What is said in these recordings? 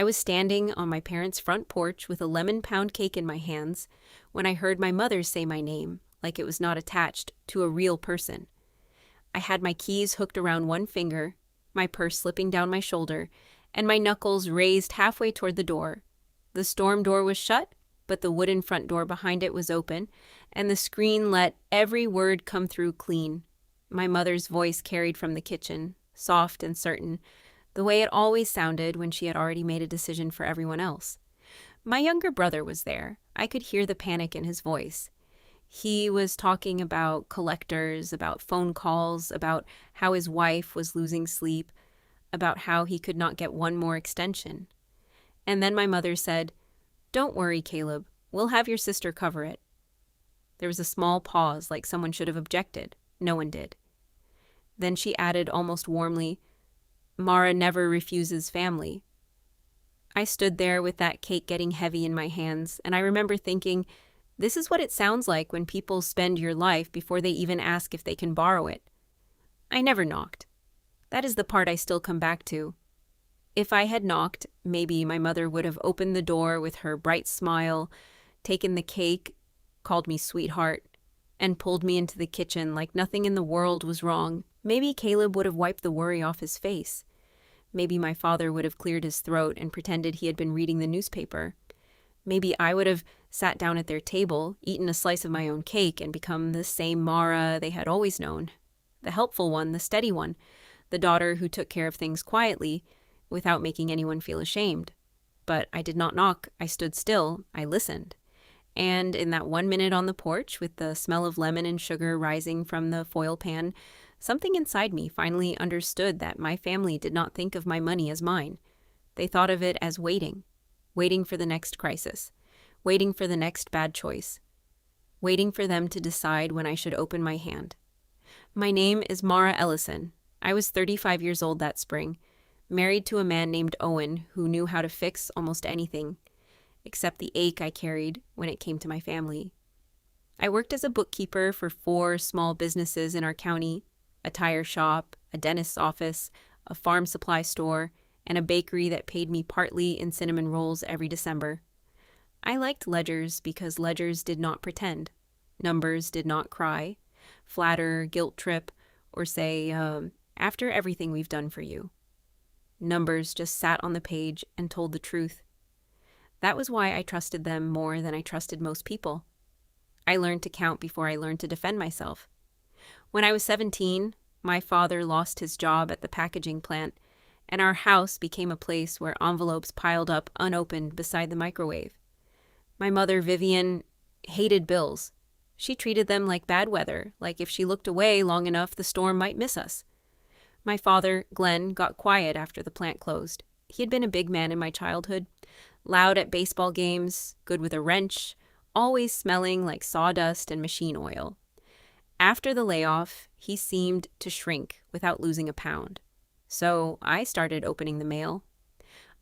I was standing on my parents' front porch with a lemon pound cake in my hands when I heard my mother say my name like it was not attached to a real person. I had my keys hooked around one finger, my purse slipping down my shoulder, and my knuckles raised halfway toward the door. The storm door was shut, but the wooden front door behind it was open, and the screen let every word come through clean. My mother's voice carried from the kitchen, soft and certain, the way it always sounded when she had already made a decision for everyone else. My younger brother was there. I could hear the panic in his voice. He was talking about collectors, about phone calls, about how his wife was losing sleep, about how he could not get one more extension. And then my mother said, "Don't worry, Caleb. We'll have your sister cover it." There was a small pause, like someone should have objected. No one did. Then she added almost warmly, "Mara never refuses family." I stood there with that cake getting heavy in my hands, and I remember thinking, this is what it sounds like when people spend your life before they even ask if they can borrow it. I never knocked. That is the part I still come back to. If I had knocked, maybe my mother would have opened the door with her bright smile, taken the cake, called me sweetheart, and pulled me into the kitchen like nothing in the world was wrong. Maybe Caleb would have wiped the worry off his face. Maybe my father would have cleared his throat and pretended he had been reading the newspaper. Maybe I would have sat down at their table, eaten a slice of my own cake, and become the same Mara they had always known. The helpful one, the steady one, the daughter who took care of things quietly, without making anyone feel ashamed. But I did not knock. I stood still. I listened. And in that 1 minute on the porch, with the smell of lemon and sugar rising from the foil pan, something inside me finally understood that my family did not think of my money as mine. They thought of it as waiting for the next crisis, waiting for the next bad choice, waiting for them to decide when I should open my hand. My name is Mara Ellison. I was 35 years old that spring, married to a man named Owen who knew how to fix almost anything, except the ache I carried when it came to my family. I worked as a bookkeeper for 4 small businesses in our county, a tire shop, a dentist's office, a farm supply store, and a bakery that paid me partly in cinnamon rolls every December. I liked ledgers because ledgers did not pretend. Numbers did not cry, flatter, guilt trip, or say, after everything we've done for you. Numbers just sat on the page and told the truth. That was why I trusted them more than I trusted most people. I learned to count before I learned to defend myself. When I was 17, my father lost his job at the packaging plant, and our house became a place where envelopes piled up unopened beside the microwave. My mother, Vivian, hated bills. She treated them like bad weather, like if she looked away long enough, the storm might miss us. My father, Glenn, got quiet after the plant closed. He had been a big man in my childhood, loud at baseball games, good with a wrench, always smelling like sawdust and machine oil. After the layoff, he seemed to shrink without losing a pound. So I started opening the mail.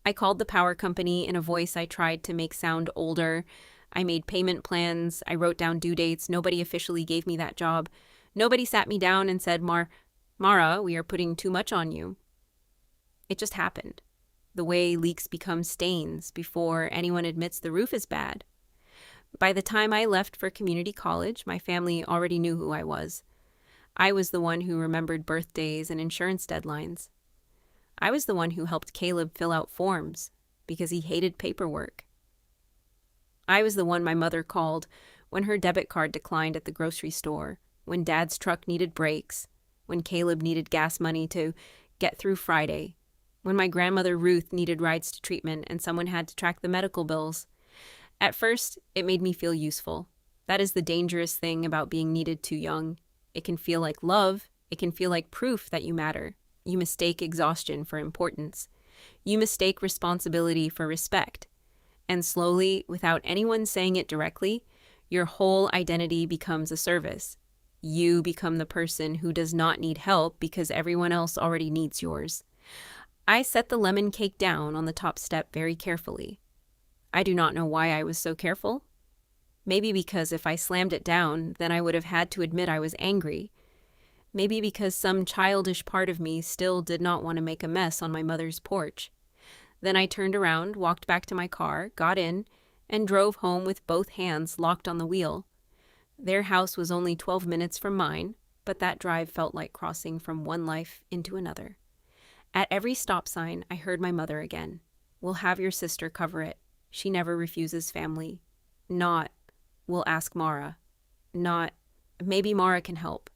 I called the power company in a voice I tried to make sound older. I made payment plans. I wrote down due dates. Nobody officially gave me that job. Nobody sat me down and said, Mara, we are putting too much on you. It just happened. The way leaks become stains before anyone admits the roof is bad. By the time I left for community college, my family already knew who I was. I was the one who remembered birthdays and insurance deadlines. I was the one who helped Caleb fill out forms because he hated paperwork. I was the one my mother called when her debit card declined at the grocery store, when Dad's truck needed brakes, when Caleb needed gas money to get through Friday, when my grandmother Ruth needed rides to treatment and someone had to track the medical bills. At first, it made me feel useful. That is the dangerous thing about being needed too young. It can feel like love. It can feel like proof that you matter. You mistake exhaustion for importance. You mistake responsibility for respect. And slowly, without anyone saying it directly, your whole identity becomes a service. You become the person who does not need help because everyone else already needs yours. I set the lemon cake down on the top step very carefully. I do not know why I was so careful. Maybe because if I slammed it down, then I would have had to admit I was angry. Maybe because some childish part of me still did not want to make a mess on my mother's porch. Then I turned around, walked back to my car, got in, and drove home with both hands locked on the wheel. Their house was only 12 minutes from mine, but that drive felt like crossing from one life into another. At every stop sign, I heard my mother again. "We'll have your sister cover it. She never refuses family." Not, "We'll ask Mara." Not, "Maybe Mara can help."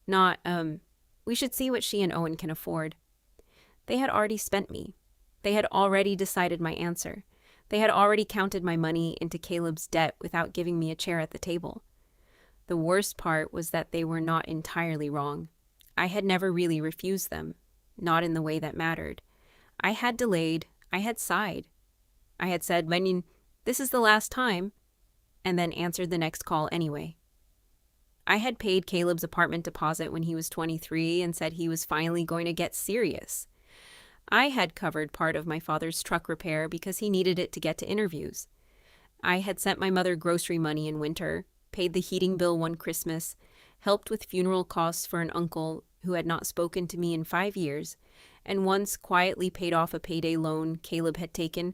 Not, "We should see what she and Owen can afford." They had already spent me. They had already decided my answer. They had already counted my money into Caleb's debt without giving me a chair at the table. The worst part was that they were not entirely wrong. I had never really refused them, not in the way that mattered. I had delayed, I had sighed. I had said, "Menin, this is the last time," and then answered the next call anyway. I had paid Caleb's apartment deposit when he was 23 and said he was finally going to get serious. I had covered part of my father's truck repair because he needed it to get to interviews. I had sent my mother grocery money in winter, paid the heating bill one Christmas, helped with funeral costs for an uncle who had not spoken to me in 5 years, and once quietly paid off a payday loan Caleb had taken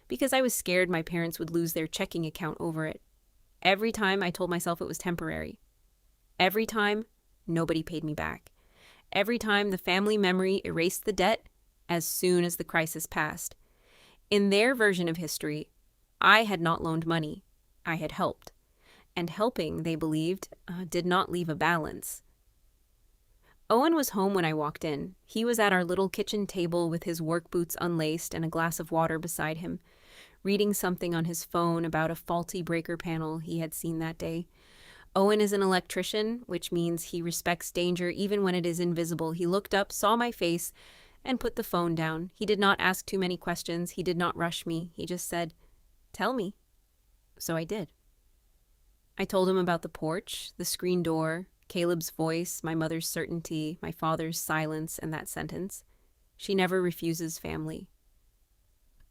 because I was scared my parents would lose their checking account over it. Every time I told myself it was temporary. Every time, nobody paid me back. Every time the family memory erased the debt as soon as the crisis passed. In their version of history, I had not loaned money. I had helped. And helping, they believed, did not leave a balance. Owen was home when I walked in. He was at our little kitchen table with his work boots unlaced and a glass of water beside him, reading something on his phone about a faulty breaker panel he had seen that day. Owen is an electrician, which means he respects danger even when it is invisible. He looked up, saw my face, and put the phone down. He did not ask too many questions. He did not rush me. He just said, "Tell me." So I did. I told him about the porch, the screen door, Caleb's voice, my mother's certainty, my father's silence, and that sentence. "She never refuses family."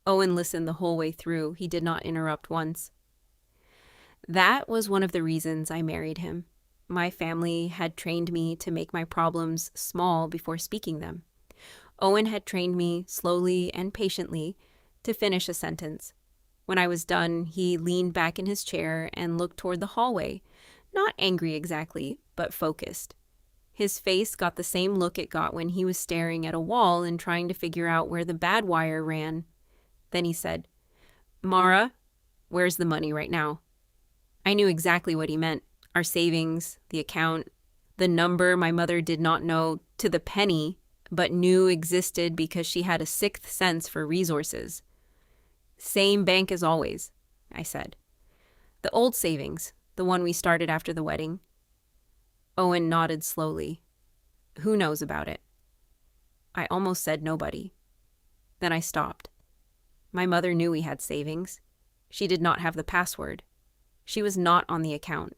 Owen listened the whole way through. He did not interrupt once. That was one of the reasons I married him. My family had trained me to make my problems small before speaking them. Owen had trained me, slowly and patiently, to finish a sentence. When I was done, he leaned back in his chair and looked toward the hallway, not angry exactly, but focused. His face got the same look it got when he was staring at a wall and trying to figure out where the bad wire ran. Then he said, "Mara, where's the money right now?" I knew exactly what he meant. Our savings, the account, the number my mother did not know to the penny, but knew existed because she had a sixth sense for resources. "Same bank as always," I said. "The old savings, the one we started after the wedding." Owen nodded slowly. "Who knows about it?" I almost said nobody. Then I stopped. My mother knew we had savings. She did not have the password. She was not on the account.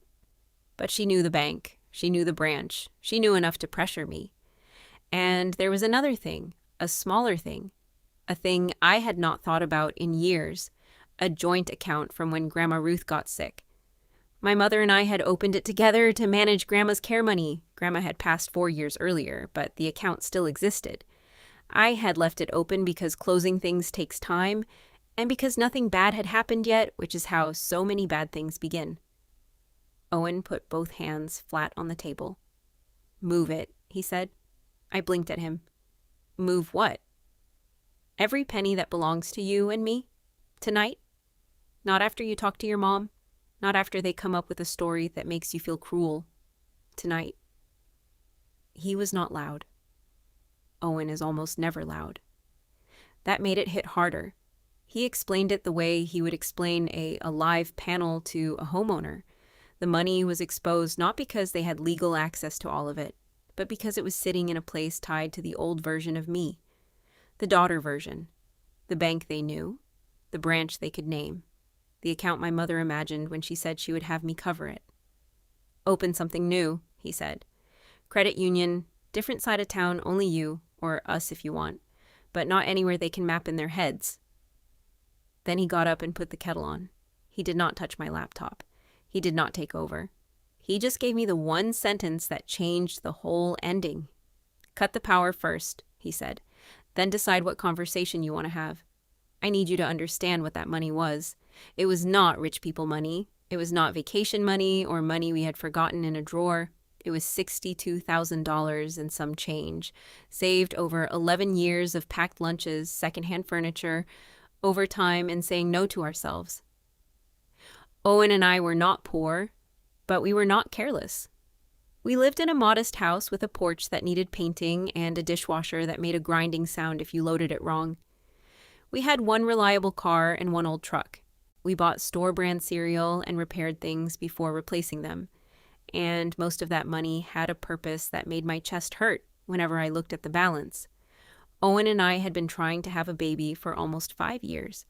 But she knew the bank. She knew the branch. She knew enough to pressure me. And there was another thing, a smaller thing, a thing I had not thought about in years, a joint account from when Grandma Ruth got sick. My mother and I had opened it together to manage Grandma's care money. Grandma had passed 4 years earlier, but the account still existed. I had left it open because closing things takes time, and because nothing bad had happened yet, which is how so many bad things begin. Owen put both hands flat on the table. "Move it," he said. I blinked at him. "Move what?" "Every penny that belongs to you and me. Tonight. Not after you talk to your mom. Not after they come up with a story that makes you feel cruel. Tonight." He was not loud. Owen is almost never loud. That made it hit harder. He explained it the way he would explain a live panel to a homeowner. The money was exposed not because they had legal access to all of it, but because it was sitting in a place tied to the old version of me. The daughter version. The bank they knew. The branch they could name. The account my mother imagined when she said she would have me cover it. "Open something new," he said. "Credit union, different side of town, only you, or us if you want, but not anywhere they can map in their heads." Then he got up and put the kettle on. He did not touch my laptop. He did not take over. He just gave me the one sentence that changed the whole ending. "Cut the power first," he said. "Then decide what conversation you want to have. I need you to understand what that money was. It was not rich people money. It was not vacation money or money we had forgotten in a drawer. It was $62,000 and some change, saved over 11 years of packed lunches, secondhand furniture, overtime, and saying no to ourselves. Owen and I were not poor, but we were not careless. We lived in a modest house with a porch that needed painting and a dishwasher that made a grinding sound if you loaded it wrong. We had one reliable car and one old truck. We bought store-brand cereal and repaired things before replacing them. And most of that money had a purpose that made my chest hurt whenever I looked at the balance. Owen and I had been trying to have a baby for almost 5 years.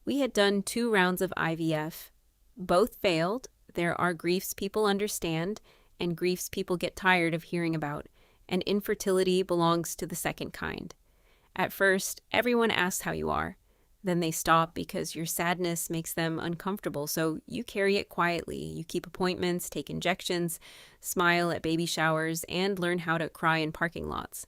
We had done 2 rounds of IVF. Both failed. There are griefs people understand and griefs people get tired of hearing about, and infertility belongs to the second kind. At first, everyone asks how you are. Then they stop because your sadness makes them uncomfortable, so you carry it quietly. You keep appointments, take injections, smile at baby showers, and learn how to cry in parking lots.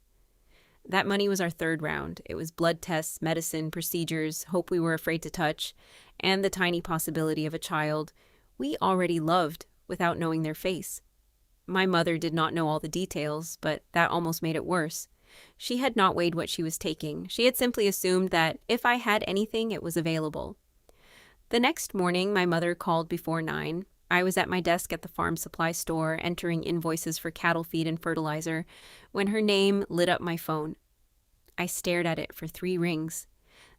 That money was our 3rd round. It was blood tests, medicine, procedures, hope we were afraid to touch, and the tiny possibility of a child we already loved without knowing their face. My mother did not know all the details, but that almost made it worse. She had not weighed what she was taking. She had simply assumed that if I had anything, it was available. The next morning, my mother called before 9. I was at my desk at the farm supply store, entering invoices for cattle feed and fertilizer, when her name lit up my phone. I stared at it for 3 rings.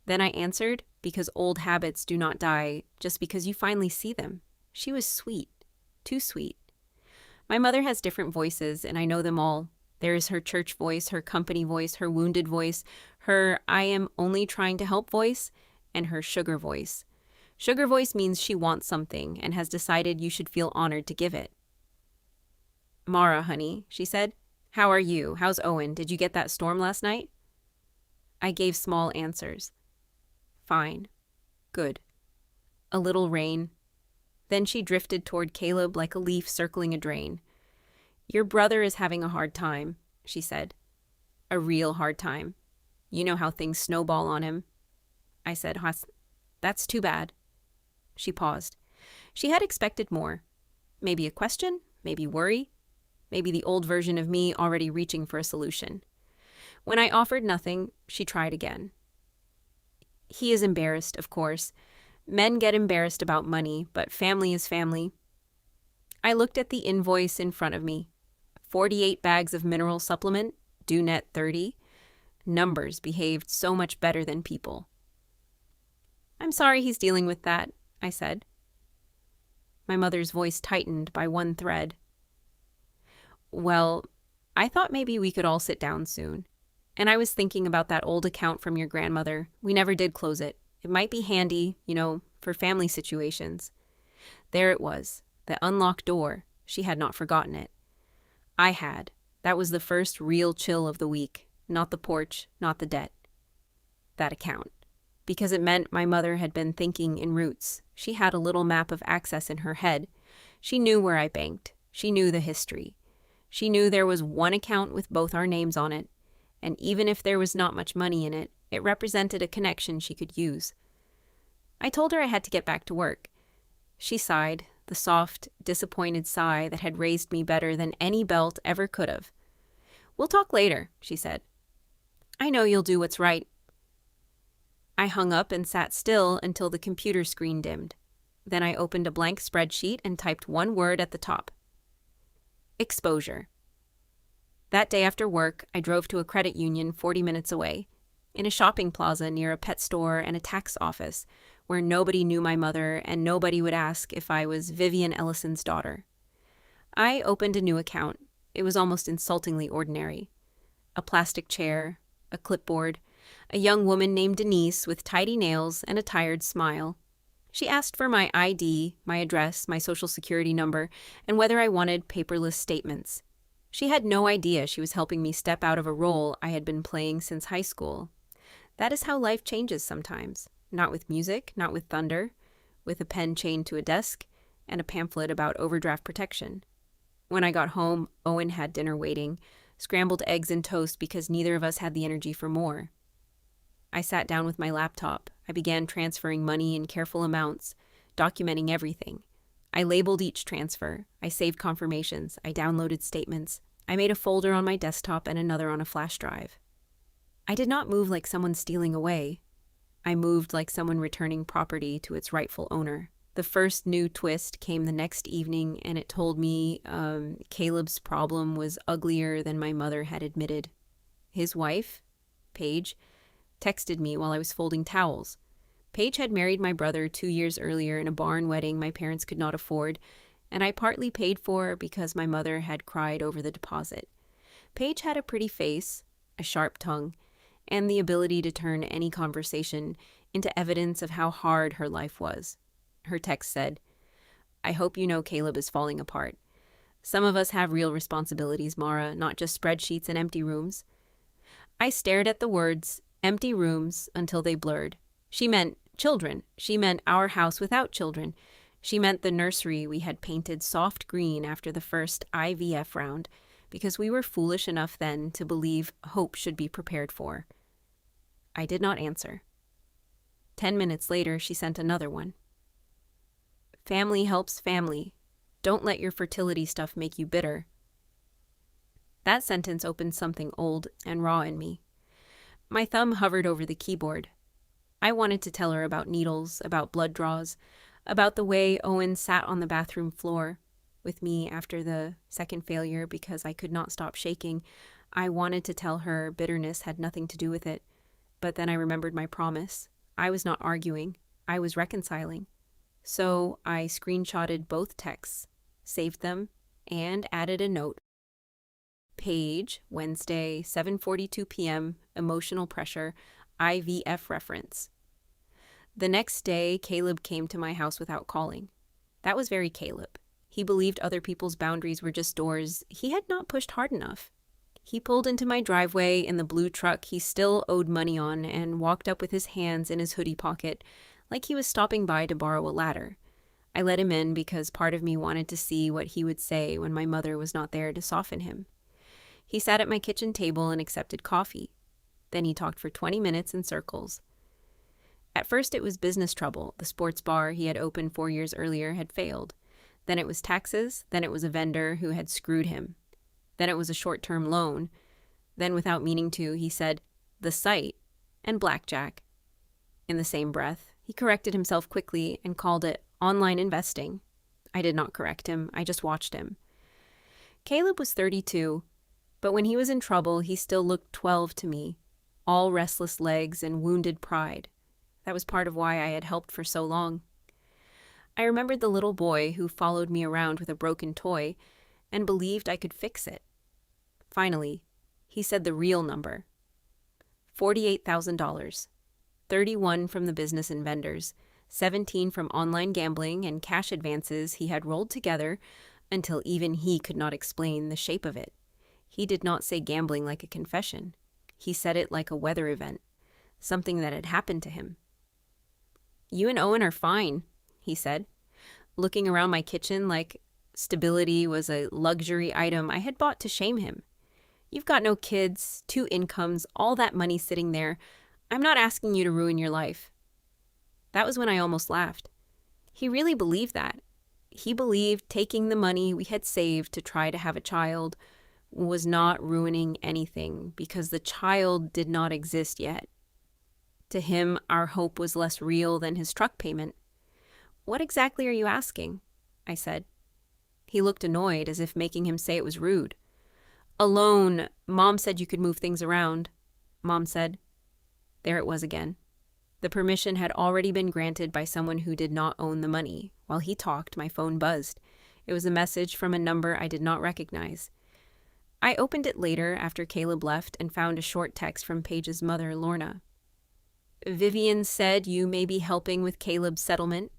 Then I answered, because old habits do not die just because you finally see them. She was sweet. Too sweet. My mother has different voices, and I know them all. There is her church voice, her company voice, her wounded voice, her I am only trying to help voice, and her sugar voice. Sugar voice means she wants something and has decided you should feel honored to give it. "Mara, honey," she said. "How are you? How's Owen? Did you get that storm last night?" I gave small answers. Fine. Good. A little rain. Then she drifted toward Caleb like a leaf circling a drain. "Your brother is having a hard time," she said. "A real hard time. You know how things snowball on him." I said, "That's too bad." She paused. She had expected more. Maybe a question, maybe worry, maybe the old version of me already reaching for a solution. When I offered nothing, she tried again. "He is embarrassed, of course. Men get embarrassed about money, but family is family." I looked at the invoice in front of me. 48 bags of mineral supplement, due net 30. Numbers behaved so much better than people. "I'm sorry he's dealing with that," I said. My mother's voice tightened by one thread. "Well, I thought maybe we could all sit down soon. And I was thinking about that old account from your grandmother. We never did close it. It might be handy, for family situations." There it was, the unlocked door. She had not forgotten it. I had. That was the first real chill of the week. Not the porch, not the debt. That account. Because it meant my mother had been thinking in roots. She had a little map of access in her head. She knew where I banked. She knew the history. She knew there was one account with both our names on it. And even if there was not much money in it, it represented a connection she could use. I told her I had to get back to work. She sighed, the soft, disappointed sigh that had raised me better than any belt ever could have. "We'll talk later," she said. "I know you'll do what's right." I hung up and sat still until the computer screen dimmed. Then I opened a blank spreadsheet and typed one word at the top. Exposure. That day after work, I drove to a credit union 40 minutes away, in a shopping plaza near a pet store and a tax office, where nobody knew my mother and nobody would ask if I was Vivian Ellison's daughter. I opened a new account. It was almost insultingly ordinary. A plastic chair, a clipboard, a young woman named Denise with tidy nails and a tired smile. She asked for my ID, my address, my social security number, and whether I wanted paperless statements. She had no idea she was helping me step out of a role I had been playing since high school. That is how life changes sometimes. Not with music, not with thunder, with a pen chained to a desk and a pamphlet about overdraft protection. When I got home, Owen had dinner waiting, scrambled eggs and toast because neither of us had the energy for more. I sat down with my laptop. I began transferring money in careful amounts, documenting everything. I labeled each transfer. I saved confirmations. I downloaded statements. I made a folder on my desktop and another on a flash drive. I did not move like someone stealing away. I moved like someone returning property to its rightful owner. The first new twist came the next evening, and it told me Caleb's problem was uglier than my mother had admitted. His wife, Paige, texted me while I was folding towels. Paige had married my brother 2 years earlier in a barn wedding my parents could not afford, and I partly paid for because my mother had cried over the deposit. Paige had a pretty face, a sharp tongue, and the ability to turn any conversation into evidence of how hard her life was. Her text said, "I hope you know Caleb is falling apart. Some of us have real responsibilities, Mara, not just spreadsheets and empty rooms." I stared at the words, empty rooms, until they blurred. She meant children. She meant our house without children. She meant the nursery we had painted soft green after the first IVF round, because we were foolish enough then to believe hope should be prepared for. I did not answer. 10 minutes later, she sent another one. "Family helps family. Don't let your fertility stuff make you bitter." That sentence opened something old and raw in me. My thumb hovered over the keyboard. I wanted to tell her about needles, about blood draws, about the way Owen sat on the bathroom floor with me after the second failure because I could not stop shaking. I wanted to tell her bitterness had nothing to do with it, but then I remembered my promise. I was not arguing. I was reconciling. So I screenshotted both texts, saved them, and added a note. Paige, Wednesday, 7:42 p.m., emotional pressure, IVF reference. The next day, Caleb came to my house without calling. That was very Caleb. He believed other people's boundaries were just doors he had not pushed hard enough. He pulled into my driveway in the blue truck he still owed money on and walked up with his hands in his hoodie pocket, like he was stopping by to borrow a ladder. I let him in because part of me wanted to see what he would say when my mother was not there to soften him. He sat at my kitchen table and accepted coffee. Then he talked for 20 minutes in circles. At first it was business trouble. The sports bar he had opened 4 years earlier had failed. Then it was taxes. Then it was a vendor who had screwed him. Then it was a short-term loan. Then, without meaning to, he said, "the site," and blackjack. In the same breath, he corrected himself quickly and called it online investing. I did not correct him. I just watched him. Caleb was 32, but when he was in trouble, he still looked 12 to me, all restless legs and wounded pride. That was part of why I had helped for so long. I remembered the little boy who followed me around with a broken toy and believed I could fix it. Finally, he said the real number. $48,000. 31 from the business and vendors, 17 from online gambling and cash advances he had rolled together until even he could not explain the shape of it. He did not say gambling like a confession. He said it like a weather event, something that had happened to him. "You and Owen are fine," he said, looking around my kitchen like stability was a luxury item I had bought to shame him. "You've got no kids, 2 incomes, all that money sitting there. I'm not asking you to ruin your life." That was when I almost laughed. He really believed that. He believed taking the money we had saved to try to have a child was not ruining anything because the child did not exist yet. To him, our hope was less real than his truck payment. "What exactly are you asking?" I said. He looked annoyed, as if making him say it was rude. "A loan. Mom said you could move things around," Mom said. There it was again. The permission had already been granted by someone who did not own the money. While he talked, my phone buzzed. It was a message from a number I did not recognize. I opened it later after Caleb left and found a short text from Paige's mother, Lorna. "Vivian said you may be helping with Caleb's settlement.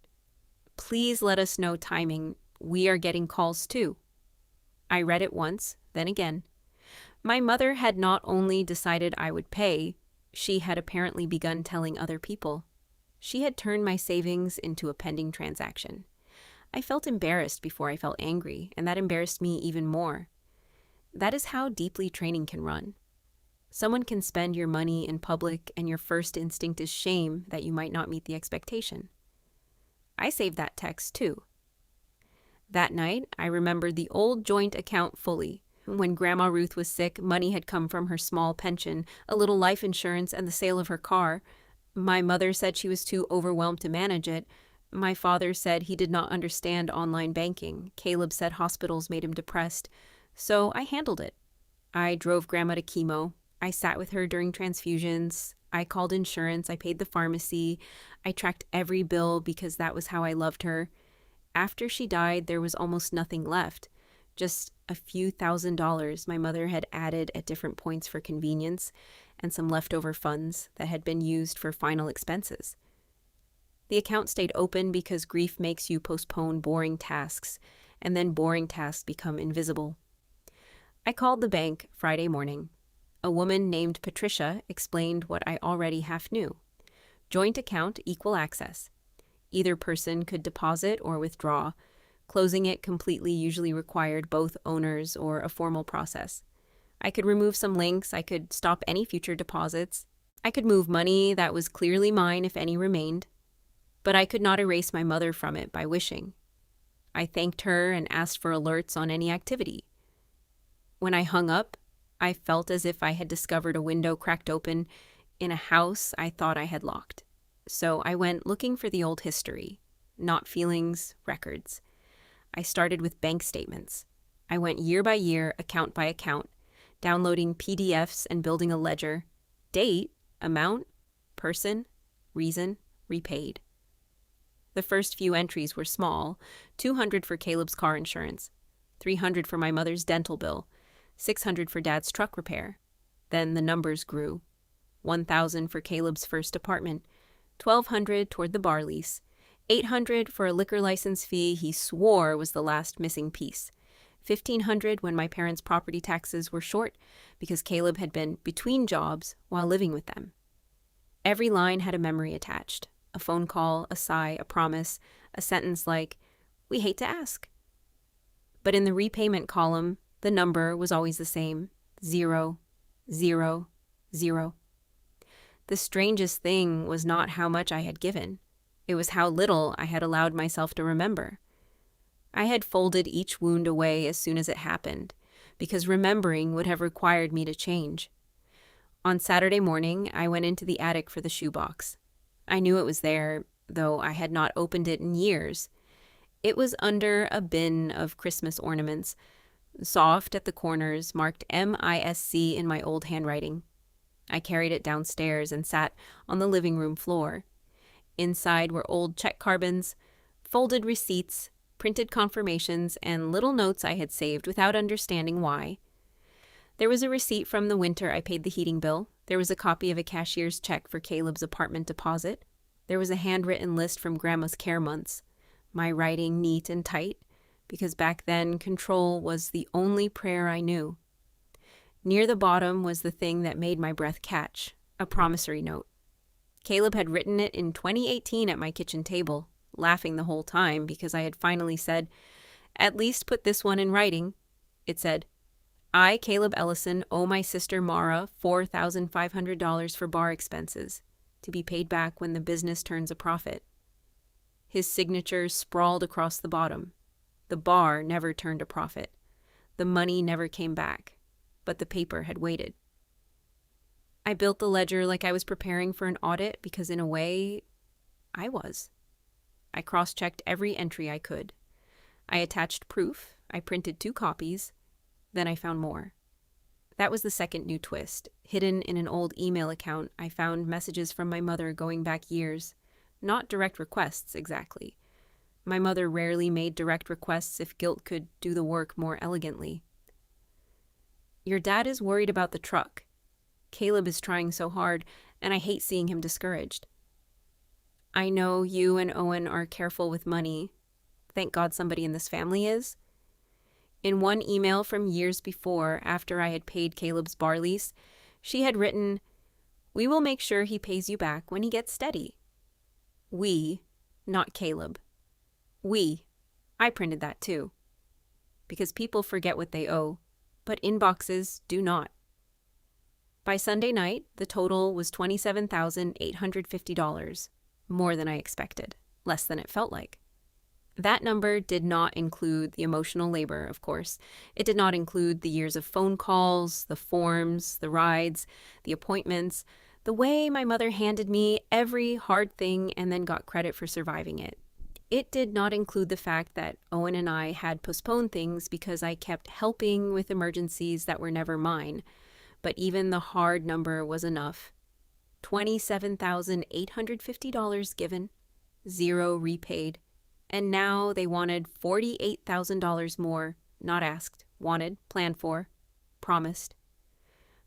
Please let us know timing. We are getting calls too." I read it once, then again. My mother had not only decided I would pay, she had apparently begun telling other people. She had turned my savings into a pending transaction. I felt embarrassed before I felt angry, and that embarrassed me even more. That is how deeply training can run. Someone can spend your money in public and your first instinct is shame that you might not meet the expectation. I saved that text too. That night, I remembered the old joint account fully. When Grandma Ruth was sick, money had come from her small pension, a little life insurance, and the sale of her car. My mother said she was too overwhelmed to manage it. My father said he did not understand online banking. Caleb said hospitals made him depressed. So I handled it. I drove Grandma to chemo. I sat with her during transfusions. I called insurance. I paid the pharmacy. I tracked every bill because that was how I loved her. After she died, there was almost nothing left. Just a few $1,000s my mother had added at different points for convenience, and some leftover funds that had been used for final expenses. The account stayed open because grief makes you postpone boring tasks, and then boring tasks become invisible. I called the bank Friday morning. A woman named Patricia explained what I already half knew. Joint account, equal access. Either person could deposit or withdraw. Closing it completely usually required both owners or a formal process. I could remove some links, I could stop any future deposits, I could move money that was clearly mine if any remained, but I could not erase my mother from it by wishing. I thanked her and asked for alerts on any activity. When I hung up, I felt as if I had discovered a window cracked open in a house I thought I had locked. So I went looking for the old history, not feelings, records. I started with bank statements. I went year by year, account by account, downloading PDFs and building a ledger. Date, amount, person, reason, repaid. The first few entries were small, $200 for Caleb's car insurance, $300 for my mother's dental bill, $600 for Dad's truck repair. Then the numbers grew. $1,000 for Caleb's first apartment, $1,200 toward the bar lease, $800 for a liquor license fee he swore was the last missing piece, $1,500 when my parents' property taxes were short because Caleb had been between jobs while living with them. Every line had a memory attached, a phone call, a sigh, a promise, a sentence like, "We hate to ask." But in the repayment column, the number was always the same, 0, 0, 0. The strangest thing was not how much I had given. It was how little I had allowed myself to remember. I had folded each wound away as soon as it happened, because remembering would have required me to change. On Saturday morning, I went into the attic for the shoebox. I knew it was there, though I had not opened it in years. It was under a bin of Christmas ornaments, soft at the corners, marked MISC in my old handwriting. I carried it downstairs and sat on the living room floor. Inside were old check carbons, folded receipts, printed confirmations, and little notes I had saved without understanding why. There was a receipt from the winter I paid the heating bill. There was a copy of a cashier's check for Caleb's apartment deposit. There was a handwritten list from Grandma's care months, my writing neat and tight, because back then control was the only prayer I knew. Near the bottom was the thing that made my breath catch, a promissory note. Caleb had written it in 2018 at my kitchen table, laughing the whole time because I had finally said, "At least put this one in writing." It said, "I, Caleb Ellison, owe my sister Mara $4,500 for bar expenses, to be paid back when the business turns a profit." His signature sprawled across the bottom. The bar never turned a profit. The money never came back, but the paper had waited. I built the ledger like I was preparing for an audit because in a way, I was. I cross-checked every entry I could. I attached proof. I printed 2 copies. Then I found more. That was the second new twist. Hidden in an old email account, I found messages from my mother going back years. Not direct requests, exactly. My mother rarely made direct requests if guilt could do the work more elegantly. "Your dad is worried about the truck. Caleb is trying so hard, and I hate seeing him discouraged. I know you and Owen are careful with money. Thank God somebody in this family is." In one email from years before, after I had paid Caleb's bar lease, she had written, "We will make sure he pays you back when he gets steady." We, not Caleb. We. I printed that too. Because people forget what they owe, but inboxes do not. By Sunday night, the total was $27,850, more than I expected, less than it felt like. That number did not include the emotional labor, of course. It did not include the years of phone calls, the forms, the rides, the appointments, the way my mother handed me every hard thing and then got credit for surviving it. It did not include the fact that Owen and I had postponed things because I kept helping with emergencies that were never mine. But even the hard number was enough. $27,850 given, zero repaid. And now they wanted $48,000 more, not asked, wanted, planned for, promised.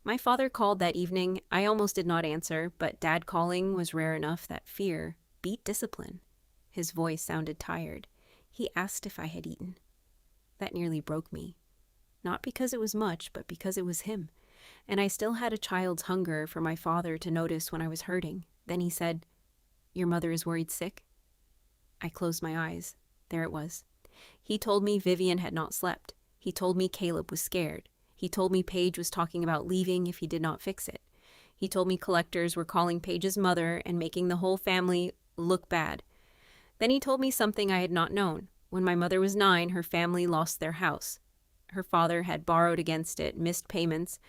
My father called that evening. I almost did not answer, but Dad calling was rare enough that fear beat discipline. His voice sounded tired. He asked if I had eaten. That nearly broke me. Not because it was much, but because it was him. And I still had a child's hunger for my father to notice when I was hurting. Then he said, "Your mother is worried sick?" I closed my eyes. There it was. He told me Vivian had not slept. He told me Caleb was scared. He told me Paige was talking about leaving if he did not fix it. He told me collectors were calling Paige's mother and making the whole family look bad. Then he told me something I had not known. When my mother was 9, her family lost their house. Her father had borrowed against it, missed payments,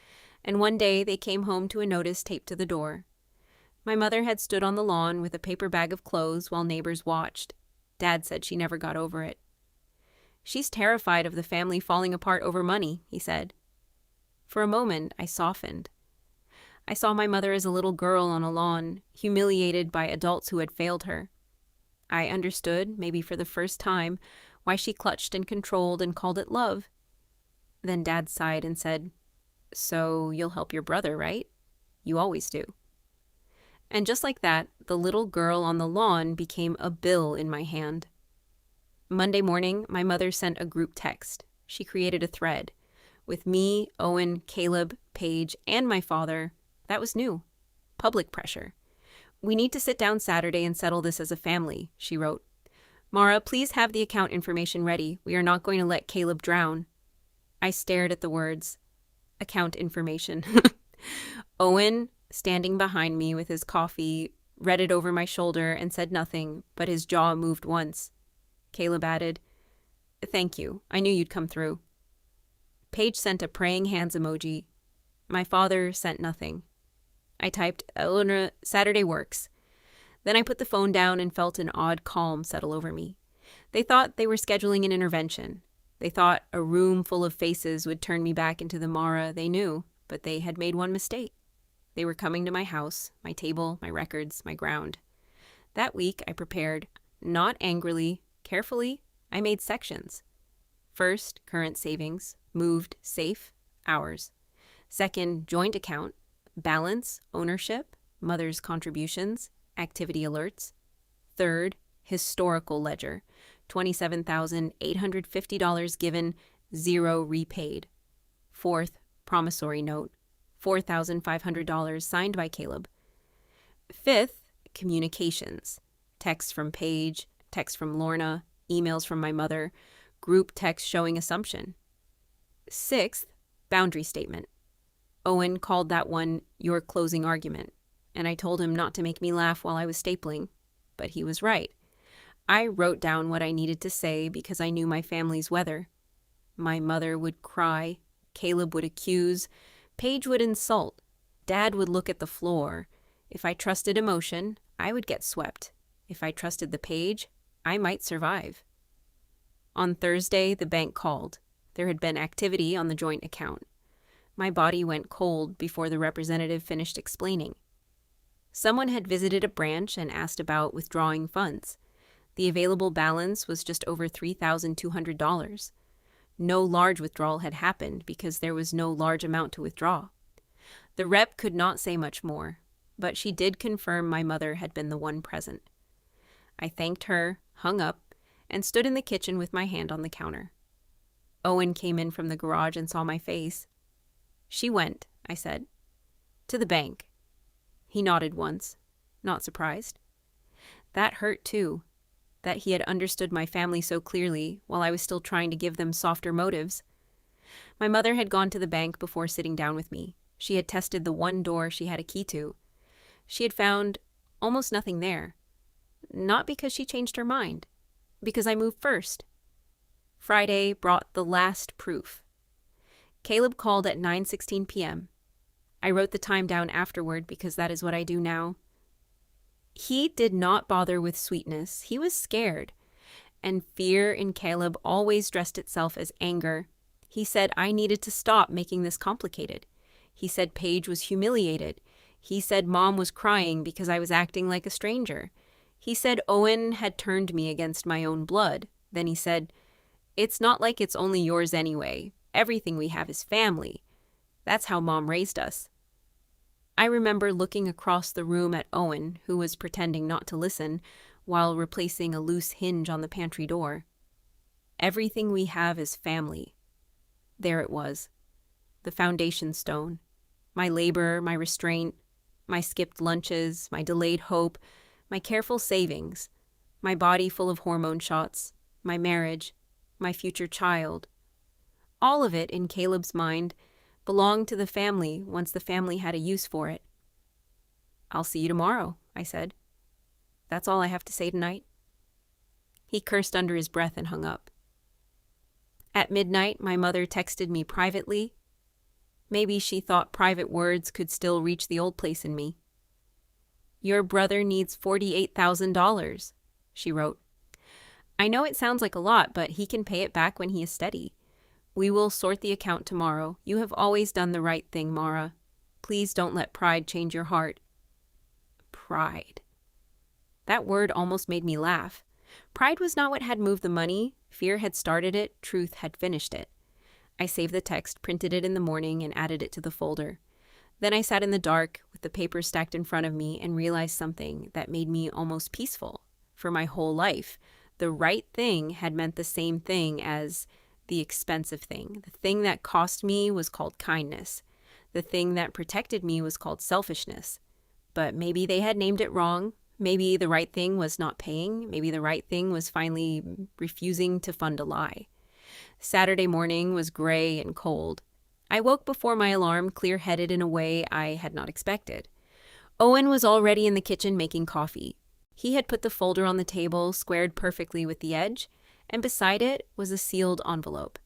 and one day they came home to a notice taped to the door. My mother had stood on the lawn with a paper bag of clothes while neighbors watched. Dad said she never got over it. "She's terrified of the family falling apart over money," he said. For a moment, I softened. I saw my mother as a little girl on a lawn, humiliated by adults who had failed her. I understood, maybe for the first time, why she clutched and controlled and called it love. Then Dad sighed and said, "So you'll help your brother, right? You always do." And just like that, the little girl on the lawn became a bill in my hand. Monday morning, my mother sent a group text. She created a thread. With me, Owen, Caleb, Paige, and my father, that was new. Public pressure. "We need to sit down Saturday and settle this as a family," she wrote. "Mara, please have the account information ready. We are not going to let Caleb drown." I stared at the words. Account information. Owen, standing behind me with his coffee, read it over my shoulder and said nothing, but his jaw moved once. Caleb added, "Thank you. I knew you'd come through." Paige sent a praying hands emoji. My father sent nothing. I typed, "Eleanor, Saturday works." Then I put the phone down and felt an odd calm settle over me. They thought they were scheduling an intervention. They thought a room full of faces would turn me back into the Mara they knew, but they had made one mistake. They were coming to my house, my table, my records, my ground. That week I prepared, not angrily, carefully. I made sections. First, current savings, moved, safe, hours. Second, joint account, balance, ownership, mother's contributions, activity alerts. Third, historical ledger, $27,850 given, zero repaid. Fourth, promissory note, $4,500 signed by Caleb. Fifth, communications, texts from Paige, texts from Lorna, emails from my mother, group text showing assumption. Sixth, boundary statement. Owen called that one your closing argument, and I told him not to make me laugh while I was stapling, but he was right. I wrote down what I needed to say because I knew my family's weather. My mother would cry, Caleb would accuse, Paige would insult, Dad would look at the floor. If I trusted emotion, I would get swept. If I trusted the page, I might survive. On Thursday, the bank called. There had been activity on the joint account. My body went cold before the representative finished explaining. Someone had visited a branch and asked about withdrawing funds. The available balance was just over $3,200. No large withdrawal had happened because there was no large amount to withdraw. The rep could not say much more, but she did confirm my mother had been the one present. I thanked her, hung up, and stood in the kitchen with my hand on the counter. Owen came in from the garage and saw my face. "She went," I said. "To the bank." He nodded once, not surprised. That hurt too, that he had understood my family so clearly while I was still trying to give them softer motives. My mother had gone to the bank before sitting down with me. She had tested the one door she had a key to. She had found almost nothing there. Not because she changed her mind, because I moved first. Friday brought the last proof. Caleb called at 9:16 p.m. I wrote the time down afterward because that is what I do now. He did not bother with sweetness. He was scared. And fear in Caleb always dressed itself as anger. He said I needed to stop making this complicated. He said Paige was humiliated. He said Mom was crying because I was acting like a stranger. He said Owen had turned me against my own blood. Then he said, "It's not like it's only yours anyway. Everything we have is family. That's how Mom raised us." I remember looking across the room at Owen, who was pretending not to listen, while replacing a loose hinge on the pantry door. Everything we have is family. There it was. The foundation stone. My labor, my restraint, my skipped lunches, my delayed hope, my careful savings, my body full of hormone shots, my marriage, my future child. All of it, in Caleb's mind, belonged to the family once the family had a use for it. "I'll see you tomorrow," I said. "That's all I have to say tonight." He cursed under his breath and hung up. At midnight, my mother texted me privately. Maybe she thought private words could still reach the old place in me. "Your brother needs $48,000, she wrote. "I know it sounds like a lot, but he can pay it back when he is steady. We will sort the account tomorrow. You have always done the right thing, Mara. Please don't let pride change your heart." Pride. That word almost made me laugh. Pride was not what had moved the money. Fear had started it. Truth had finished it. I saved the text, printed it in the morning, and added it to the folder. Then I sat in the dark with the papers stacked in front of me and realized something that made me almost peaceful. For my whole life, the right thing had meant the same thing as the expensive thing. The thing that cost me was called kindness. The thing that protected me was called selfishness. But maybe they had named it wrong. Maybe the right thing was not paying. Maybe the right thing was finally refusing to fund a lie. Saturday morning was gray and cold. I woke before my alarm, clear-headed in a way I had not expected. Owen was already in the kitchen making coffee. He had put the folder on the table, squared perfectly with the edge, and beside it was a sealed envelope.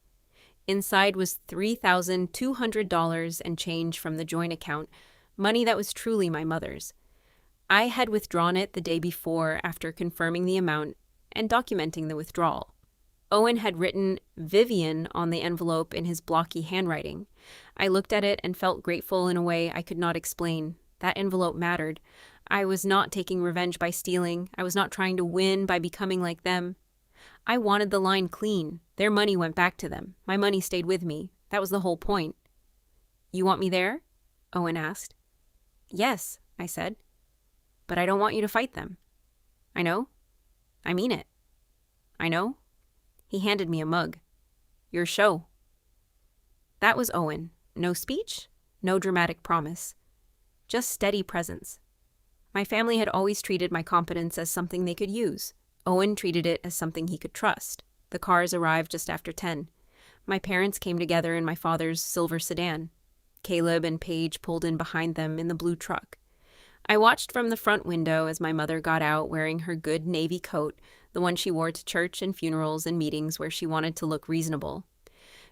Inside was $3,200 and change from the joint account, money that was truly my mother's. I had withdrawn it the day before after confirming the amount and documenting the withdrawal. Owen had written Vivian on the envelope in his blocky handwriting. I looked at it and felt grateful in a way I could not explain. That envelope mattered. I was not taking revenge by stealing. I was not trying to win by becoming like them. I wanted the line clean. Their money went back to them. My money stayed with me. That was the whole point. "You want me there?" Owen asked. "Yes," I said. "But I don't want you to fight them." "I know. I mean it." "I know." He handed me a mug. "Your show." That was Owen. No speech, no dramatic promise. Just steady presence. My family had always treated my competence as something they could use. Owen treated it as something he could trust. The cars arrived just after 10. My parents came together in my father's silver sedan. Caleb and Paige pulled in behind them in the blue truck. I watched from the front window as my mother got out wearing her good navy coat, the one she wore to church and funerals and meetings where she wanted to look reasonable.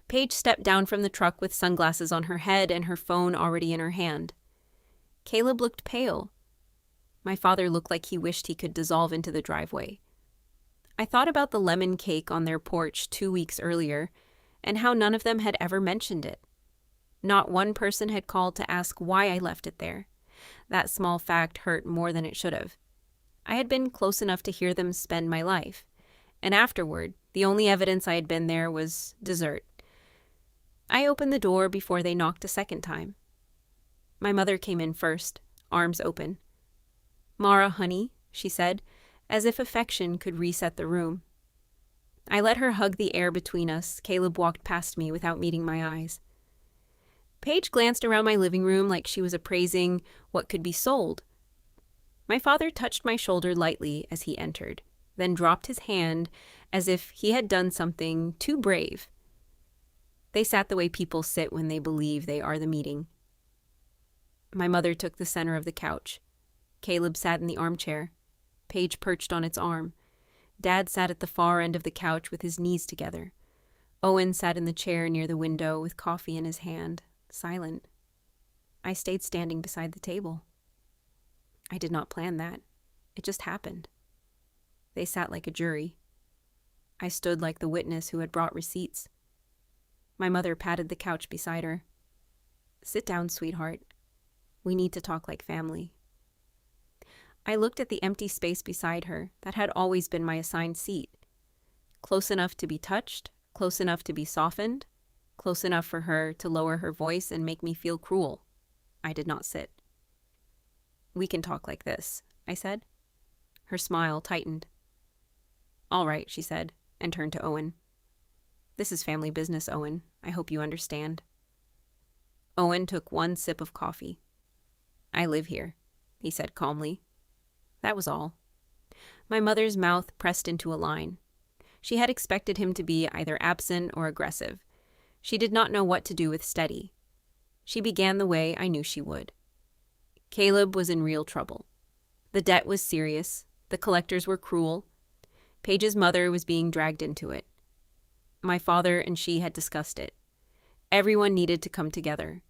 Paige stepped down from the truck with sunglasses on her head and her phone already in her hand. Caleb looked pale. My father looked like he wished he could dissolve into the driveway. I thought about the lemon cake on their porch 2 weeks earlier and how none of them had ever mentioned it. Not one person had called to ask why I left it there. That small fact hurt more than it should have. I had been close enough to hear them spend my life. And afterward, the only evidence I had been there was dessert. I opened the door before they knocked a second time. My mother came in first, arms open. "Mara, honey," she said, as if affection could reset the room. I let her hug the air between us. Caleb walked past me without meeting my eyes. Paige glanced around my living room like she was appraising what could be sold. My father touched my shoulder lightly as he entered, then dropped his hand as if he had done something too brave. They sat the way people sit when they believe they are the meeting. My mother took the center of the couch. Caleb sat in the armchair. Paige perched on its arm. Dad sat at the far end of the couch with his knees together. Owen sat in the chair near the window with coffee in his hand, silent. I stayed standing beside the table. I did not plan that. It just happened. They sat like a jury. I stood like the witness who had brought receipts. My mother patted the couch beside her. "Sit down, sweetheart. We need to talk like family." I looked at the empty space beside her that had always been my assigned seat. Close enough to be touched, close enough to be softened, close enough for her to lower her voice and make me feel cruel. I did not sit. "We can talk like this," I said. Her smile tightened. "All right," she said, and turned to Owen. "This is family business, Owen. I hope you understand." Owen took one sip of coffee. "I live here," he said calmly. That was all. My mother's mouth pressed into a line. She had expected him to be either absent or aggressive. She did not know what to do with steady. She began the way I knew she would. Caleb was in real trouble. The debt was serious. The collectors were cruel. Paige's mother was being dragged into it. My father and she had discussed it. Everyone needed to come together.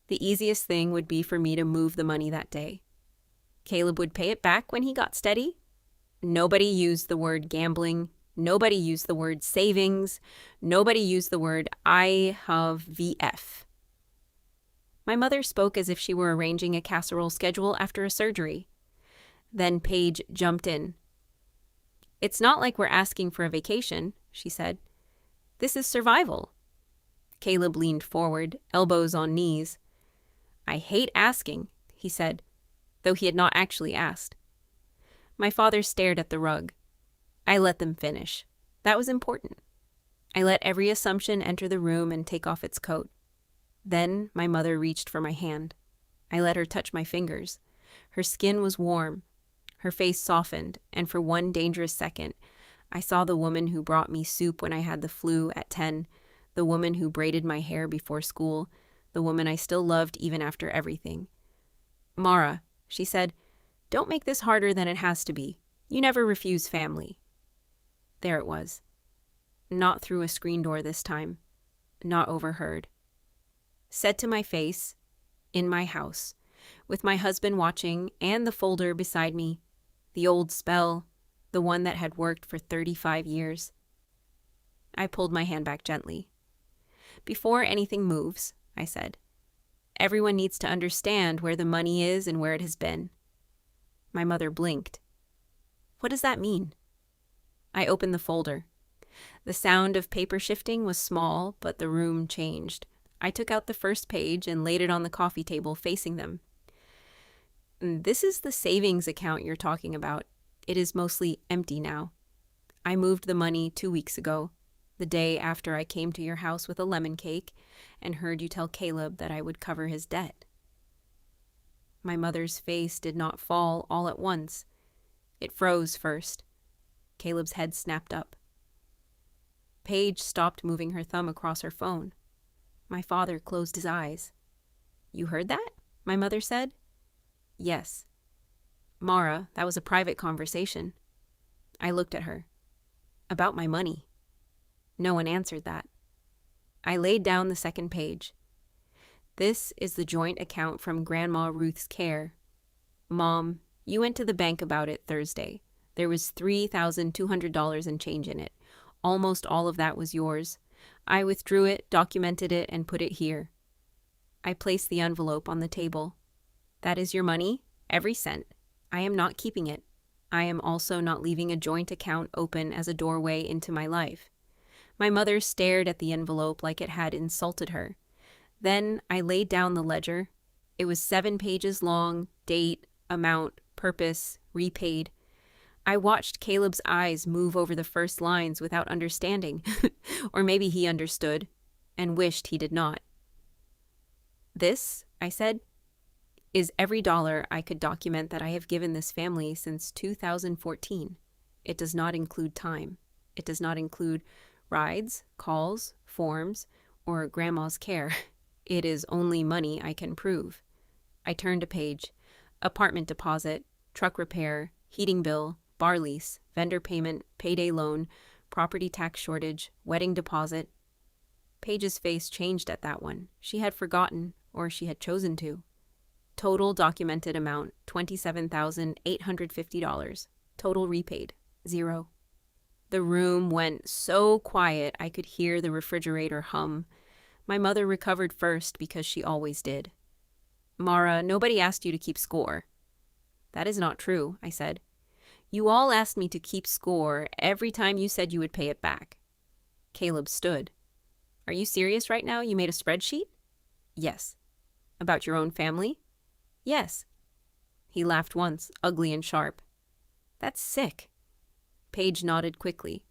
The easiest thing would be for me to move the money that day. Caleb would pay it back when he got steady. Nobody used the word gambling. Nobody used the word savings. Nobody used the word I have VF. My mother spoke as if she were arranging a casserole schedule after a surgery. Then Paige jumped in. "It's not like we're asking for a vacation," she said. "This is survival." Caleb leaned forward, elbows on knees. "I hate asking," he said, though he had not actually asked. My father stared at the rug. I let them finish. That was important. I let every assumption enter the room and take off its coat. Then my mother reached for my hand. I let her touch my fingers. Her skin was warm. Her face softened, and for one dangerous second, I saw the woman who brought me soup when I had the flu at 10, the woman who braided my hair before school, the woman I still loved even after everything. "Mara," she said, "don't make this harder than it has to be. You never refuse family." There it was. Not through a screen door this time. Not overheard. Said to my face, in my house, with my husband watching and the folder beside me, the old spell, the one that had worked for 35 years. I pulled my hand back gently. "Before anything moves," I said, "everyone needs to understand where the money is and where it has been." My mother blinked. "What does that mean?" I opened the folder. The sound of paper shifting was small, but the room changed. I took out the first page and laid it on the coffee table facing them. "This is the savings account you're talking about. It is mostly empty now. I moved the money 2 weeks ago, the day after I came to your house with a lemon cake and heard you tell Caleb that I would cover his debt." My mother's face did not fall all at once. It froze first. Caleb's head snapped up. Paige stopped moving her thumb across her phone. My father closed his eyes. "You heard that?" my mother said. "Yes." "Mara, that was a private conversation." I looked at her. "About my money." No one answered that. I laid down the second page. "This is the joint account from Grandma Ruth's care. Mom, you went to the bank about it Thursday. There was $3,200 and change in it. Almost all of that was yours. I withdrew it, documented it, and put it here." I placed the envelope on the table. "That is your money, every cent. I am not keeping it. I am also not leaving a joint account open as a doorway into my life." My mother stared at the envelope like it had insulted her. Then I laid down the ledger. It was 7 pages long, date, amount, purpose, repaid. I watched Caleb's eyes move over the first lines without understanding, or maybe he understood, and wished he did not. "This," I said, "is every dollar I could document that I have given this family since 2014. It does not include time. It does not include rides, calls, forms, or grandma's care. It is only money I can prove. I turned a page. Apartment deposit, truck repair, heating bill, bar lease, vendor payment, payday loan, property tax shortage, wedding deposit. Paige's face changed at that one. She had forgotten, or she had chosen to. Total documented amount, $27,850. Total repaid, 0. The room went so quiet I could hear the refrigerator hum. My mother recovered first because she always did. Mara, nobody asked you to keep score. That is not true, I said. You all asked me to keep score every time you said you would pay it back. Caleb stood. Are you serious right now? You made a spreadsheet? Yes. About your own family? Yes. He laughed once, ugly and sharp. That's sick. Paige nodded quickly.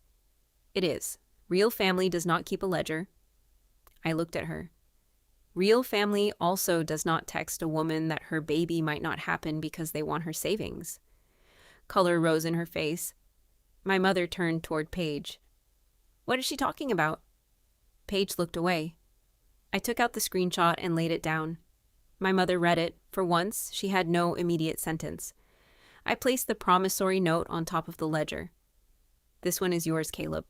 It is. Real family does not keep a ledger. I looked at her. Real family also does not text a woman that her baby might not happen because they want her savings. Color rose in her face. My mother turned toward Paige. What is she talking about? Paige looked away. I took out the screenshot and laid it down. My mother read it. For once, she had no immediate sentence. I placed the promissory note on top of the ledger. This one is yours, Caleb.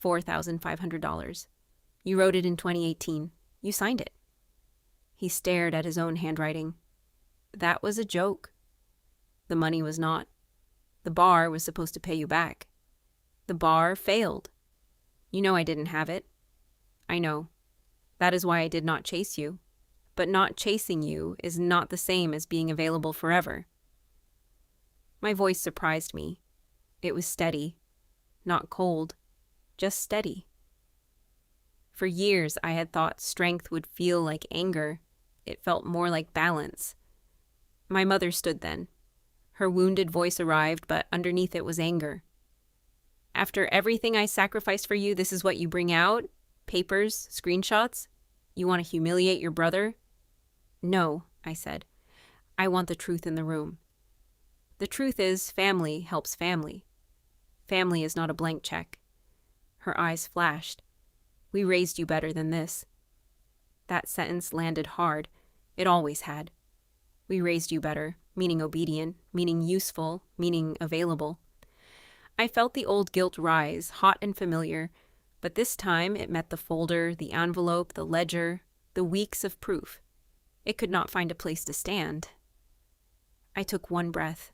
$4,500. You wrote it in 2018. You signed it. He stared at his own handwriting. That was a joke. The money was not. The bar was supposed to pay you back. The bar failed. You know I didn't have it. I know. That is why I did not chase you. But not chasing you is not the same as being available forever. My voice surprised me. It was steady. Not cold. Just steady. For years I had thought strength would feel like anger. It felt more like balance. My mother stood then. Her wounded voice arrived, but underneath it was anger. After everything I sacrificed for you, this is what you bring out? Papers, screenshots? You want to humiliate your brother? No, I said. I want the truth in the room. The truth is, family helps family. Family is not a blank check. Her eyes flashed. We raised you better than this. That sentence landed hard. It always had. We raised you better, meaning obedient, meaning useful, meaning available. I felt the old guilt rise, hot and familiar, but this time it met the folder, the envelope, the ledger, the weeks of proof. It could not find a place to stand. I took one breath.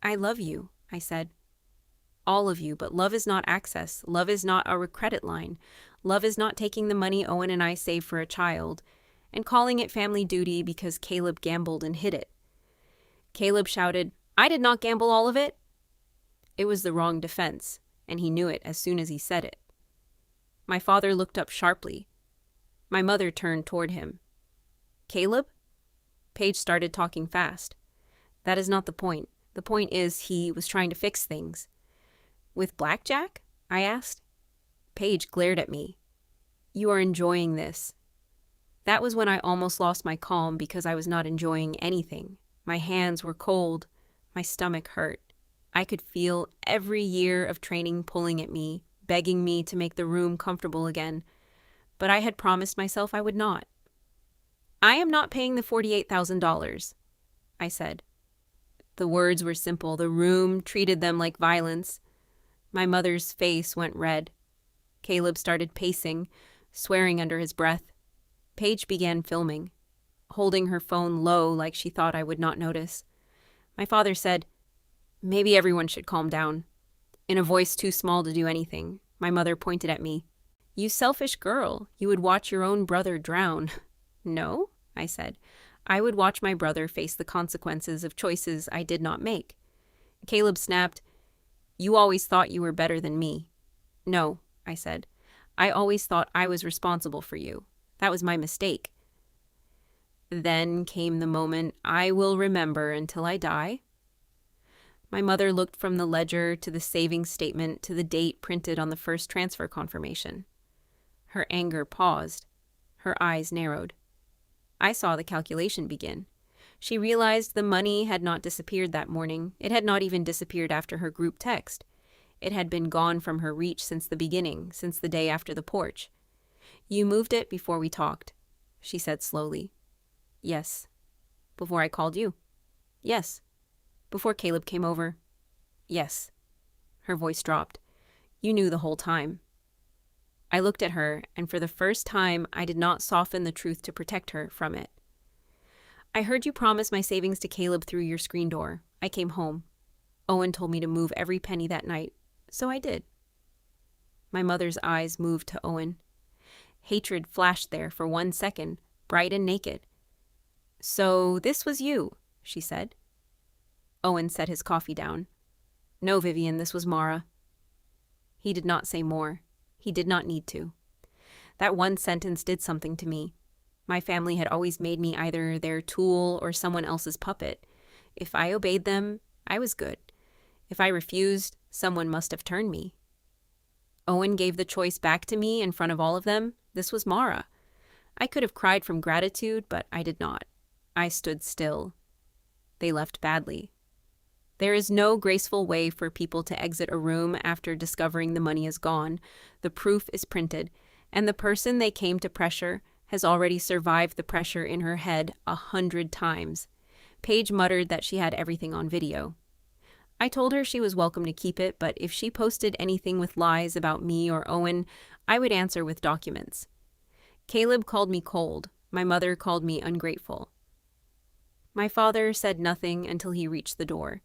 I love you, I said. All of you, but love is not access. Love is not a credit line. Love is not taking the money Owen and I saved for a child and calling it family duty because Caleb gambled and hid it. Caleb shouted, I did not gamble all of it. It was the wrong defense, and he knew it as soon as he said it. My father looked up sharply. My mother turned toward him. Caleb? Paige started talking fast. That is not the point. The point is he was trying to fix things. With blackjack? I asked. Paige glared at me. You are enjoying this. That was when I almost lost my calm because I was not enjoying anything. My hands were cold. My stomach hurt. I could feel every year of training pulling at me, begging me to make the room comfortable again. But I had promised myself I would not. I am not paying the $48,000, I said. The words were simple. The room treated them like violence. My mother's face went red. Caleb started pacing, swearing under his breath. Paige began filming, holding her phone low like she thought I would not notice. My father said, Maybe everyone should calm down. In a voice too small to do anything, my mother pointed at me. You selfish girl, you would watch your own brother drown. No, I said. I would watch my brother face the consequences of choices I did not make. Caleb snapped, You always thought you were better than me. No, I said. I always thought I was responsible for you. That was my mistake. Then came the moment I will remember until I die. My mother looked from the ledger to the savings statement to the date printed on the first transfer confirmation. Her anger paused. Her eyes narrowed. I saw the calculation begin. She realized the money had not disappeared that morning. It had not even disappeared after her group text. It had been gone from her reach since the beginning, since the day after the porch. You moved it before we talked, she said slowly. Yes. Before I called you? Yes. Before Caleb came over? Yes. Her voice dropped. You knew the whole time. I looked at her, and for the first time, I did not soften the truth to protect her from it. I heard you promise my savings to Caleb through your screen door. I came home. Owen told me to move every penny that night, so I did. My mother's eyes moved to Owen. Hatred flashed there for 1 second, bright and naked. So this was you, she said. Owen set his coffee down. No, Vivian, this was Mara. He did not say more. He did not need to. That one sentence did something to me. My family had always made me either their tool or someone else's puppet. If I obeyed them, I was good. If I refused, someone must have turned me. Owen gave the choice back to me in front of all of them. This was Mara. I could have cried from gratitude, but I did not. I stood still. They left badly. There is no graceful way for people to exit a room after discovering the money is gone. The proof is printed, and the person they came to pressure has already survived the pressure in her head 100 times. Paige muttered that she had everything on video. I told her she was welcome to keep it, but if she posted anything with lies about me or Owen, I would answer with documents. Caleb called me cold. My mother called me ungrateful. My father said nothing until he reached the door.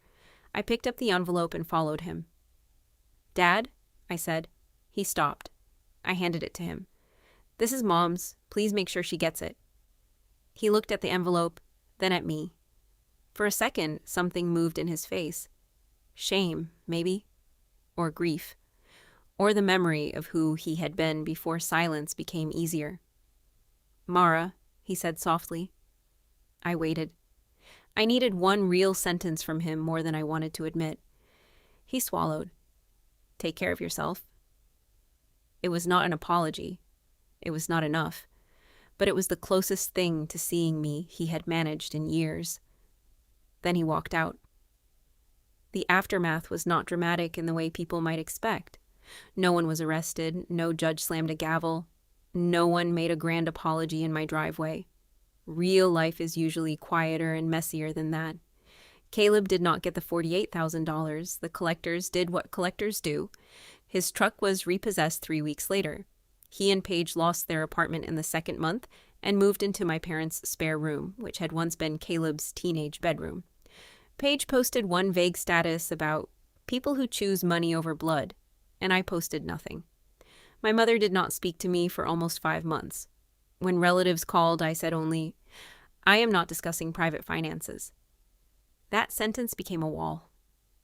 I picked up the envelope and followed him. Dad, I said. He stopped. I handed it to him. This is Mom's. Please make sure she gets it. He looked at the envelope, then at me. For a second, something moved in his face. Shame, maybe. Or grief. Or the memory of who he had been before silence became easier. Mara, he said softly. I waited. I needed one real sentence from him more than I wanted to admit. He swallowed. Take care of yourself. It was not an apology. It was not enough. But it was the closest thing to seeing me he had managed in years. Then he walked out. The aftermath was not dramatic in the way people might expect. No one was arrested, no judge slammed a gavel, no one made a grand apology in my driveway. Real life is usually quieter and messier than that. Caleb did not get the $48,000. The collectors did what collectors do. His truck was repossessed 3 weeks later. He and Paige lost their apartment in the second month and moved into my parents' spare room, which had once been Caleb's teenage bedroom. Paige posted one vague status about people who choose money over blood, and I posted nothing. My mother did not speak to me for almost 5 months. When relatives called, I said only, I am not discussing private finances. That sentence became a wall.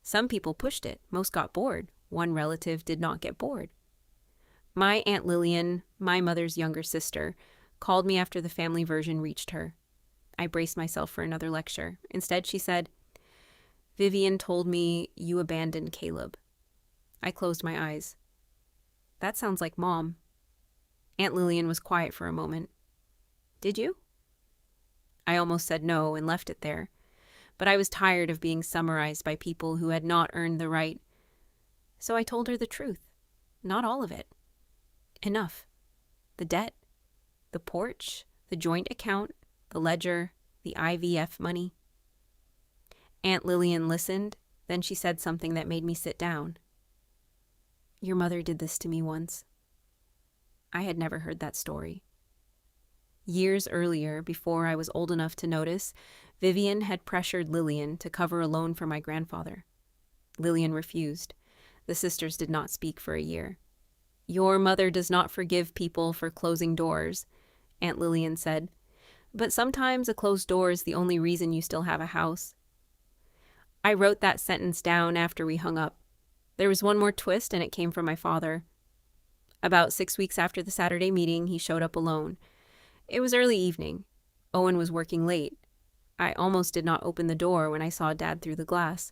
Some people pushed it, most got bored. One relative did not get bored. My Aunt Lillian, my mother's younger sister, called me after the family version reached her. I braced myself for another lecture. Instead, she said, Vivian told me you abandoned Caleb. I closed my eyes. That sounds like Mom. Aunt Lillian was quiet for a moment. Did you? I almost said no and left it there, but I was tired of being summarized by people who had not earned the right. So I told her the truth. Not all of it. Enough. The debt, the porch, the joint account, the ledger, the IVF money. Aunt Lillian listened, then she said something that made me sit down. Your mother did this to me once. I had never heard that story. Years earlier, before I was old enough to notice, Vivian had pressured Lillian to cover a loan for my grandfather. Lillian refused. The sisters did not speak for a year. Your mother does not forgive people for closing doors, Aunt Lillian said. But sometimes a closed door is the only reason you still have a house. I wrote that sentence down after we hung up. There was one more twist, and it came from my father. About 6 weeks after the Saturday meeting, he showed up alone. It was early evening. Owen was working late. I almost did not open the door when I saw Dad through the glass,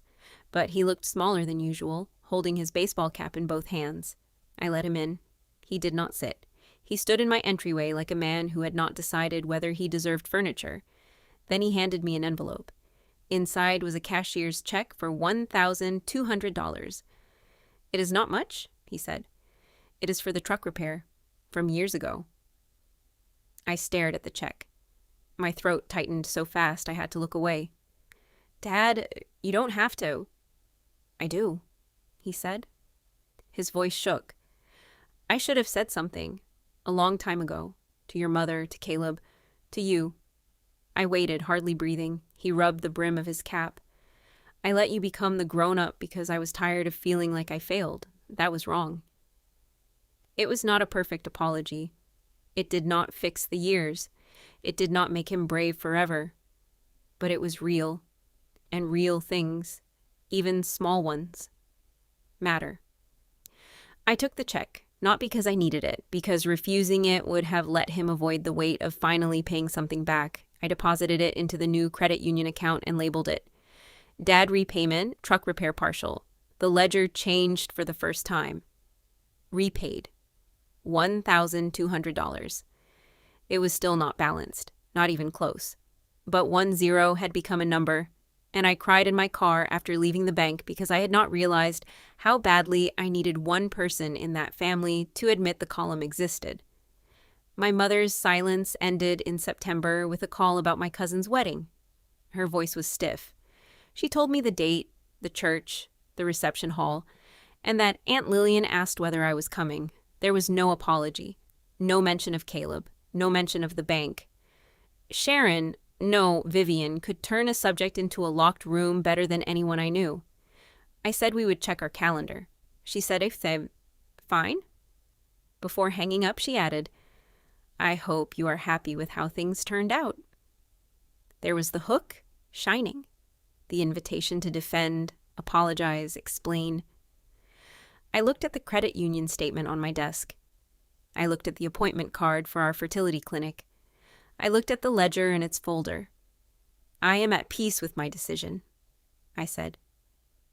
but he looked smaller than usual, holding his baseball cap in both hands. I let him in. He did not sit. He stood in my entryway like a man who had not decided whether he deserved furniture. Then he handed me an envelope. Inside was a cashier's check for $1,200. It is not much, he said. It is for the truck repair, from years ago. I stared at the check. My throat tightened so fast I had to look away. Dad, you don't have to. I do, he said. His voice shook. I should have said something, a long time ago, to your mother, to Caleb, to you. I waited, hardly breathing. He rubbed the brim of his cap. I let you become the grown-up because I was tired of feeling like I failed. That was wrong. It was not a perfect apology. It did not fix the years. It did not make him brave forever. But it was real. And real things, even small ones, matter. I took the check, not because I needed it, because refusing it would have let him avoid the weight of finally paying something back. I deposited it into the new credit union account and labeled it. Dad repayment, truck repair partial. The ledger changed for the first time. Repaid. $1,200. It was still not balanced, not even close. But 10 had become a number, and I cried in my car after leaving the bank because I had not realized how badly I needed one person in that family to admit the column existed. My mother's silence ended in September with a call about my cousin's wedding. Her voice was stiff. She told me the date, the church, the reception hall, and that Aunt Lillian asked whether I was coming. There was no apology, no mention of Caleb, no mention of the bank. Vivian, could turn a subject into a locked room better than anyone I knew. I said we would check our calendar. She said if they... Fine. Before hanging up, she added, I hope you are happy with how things turned out. There was the hook, shining. The invitation to defend, apologize, explain. I looked at the credit union statement on my desk. I looked at the appointment card for our fertility clinic. I looked at the ledger in its folder. I am at peace with my decision, I said.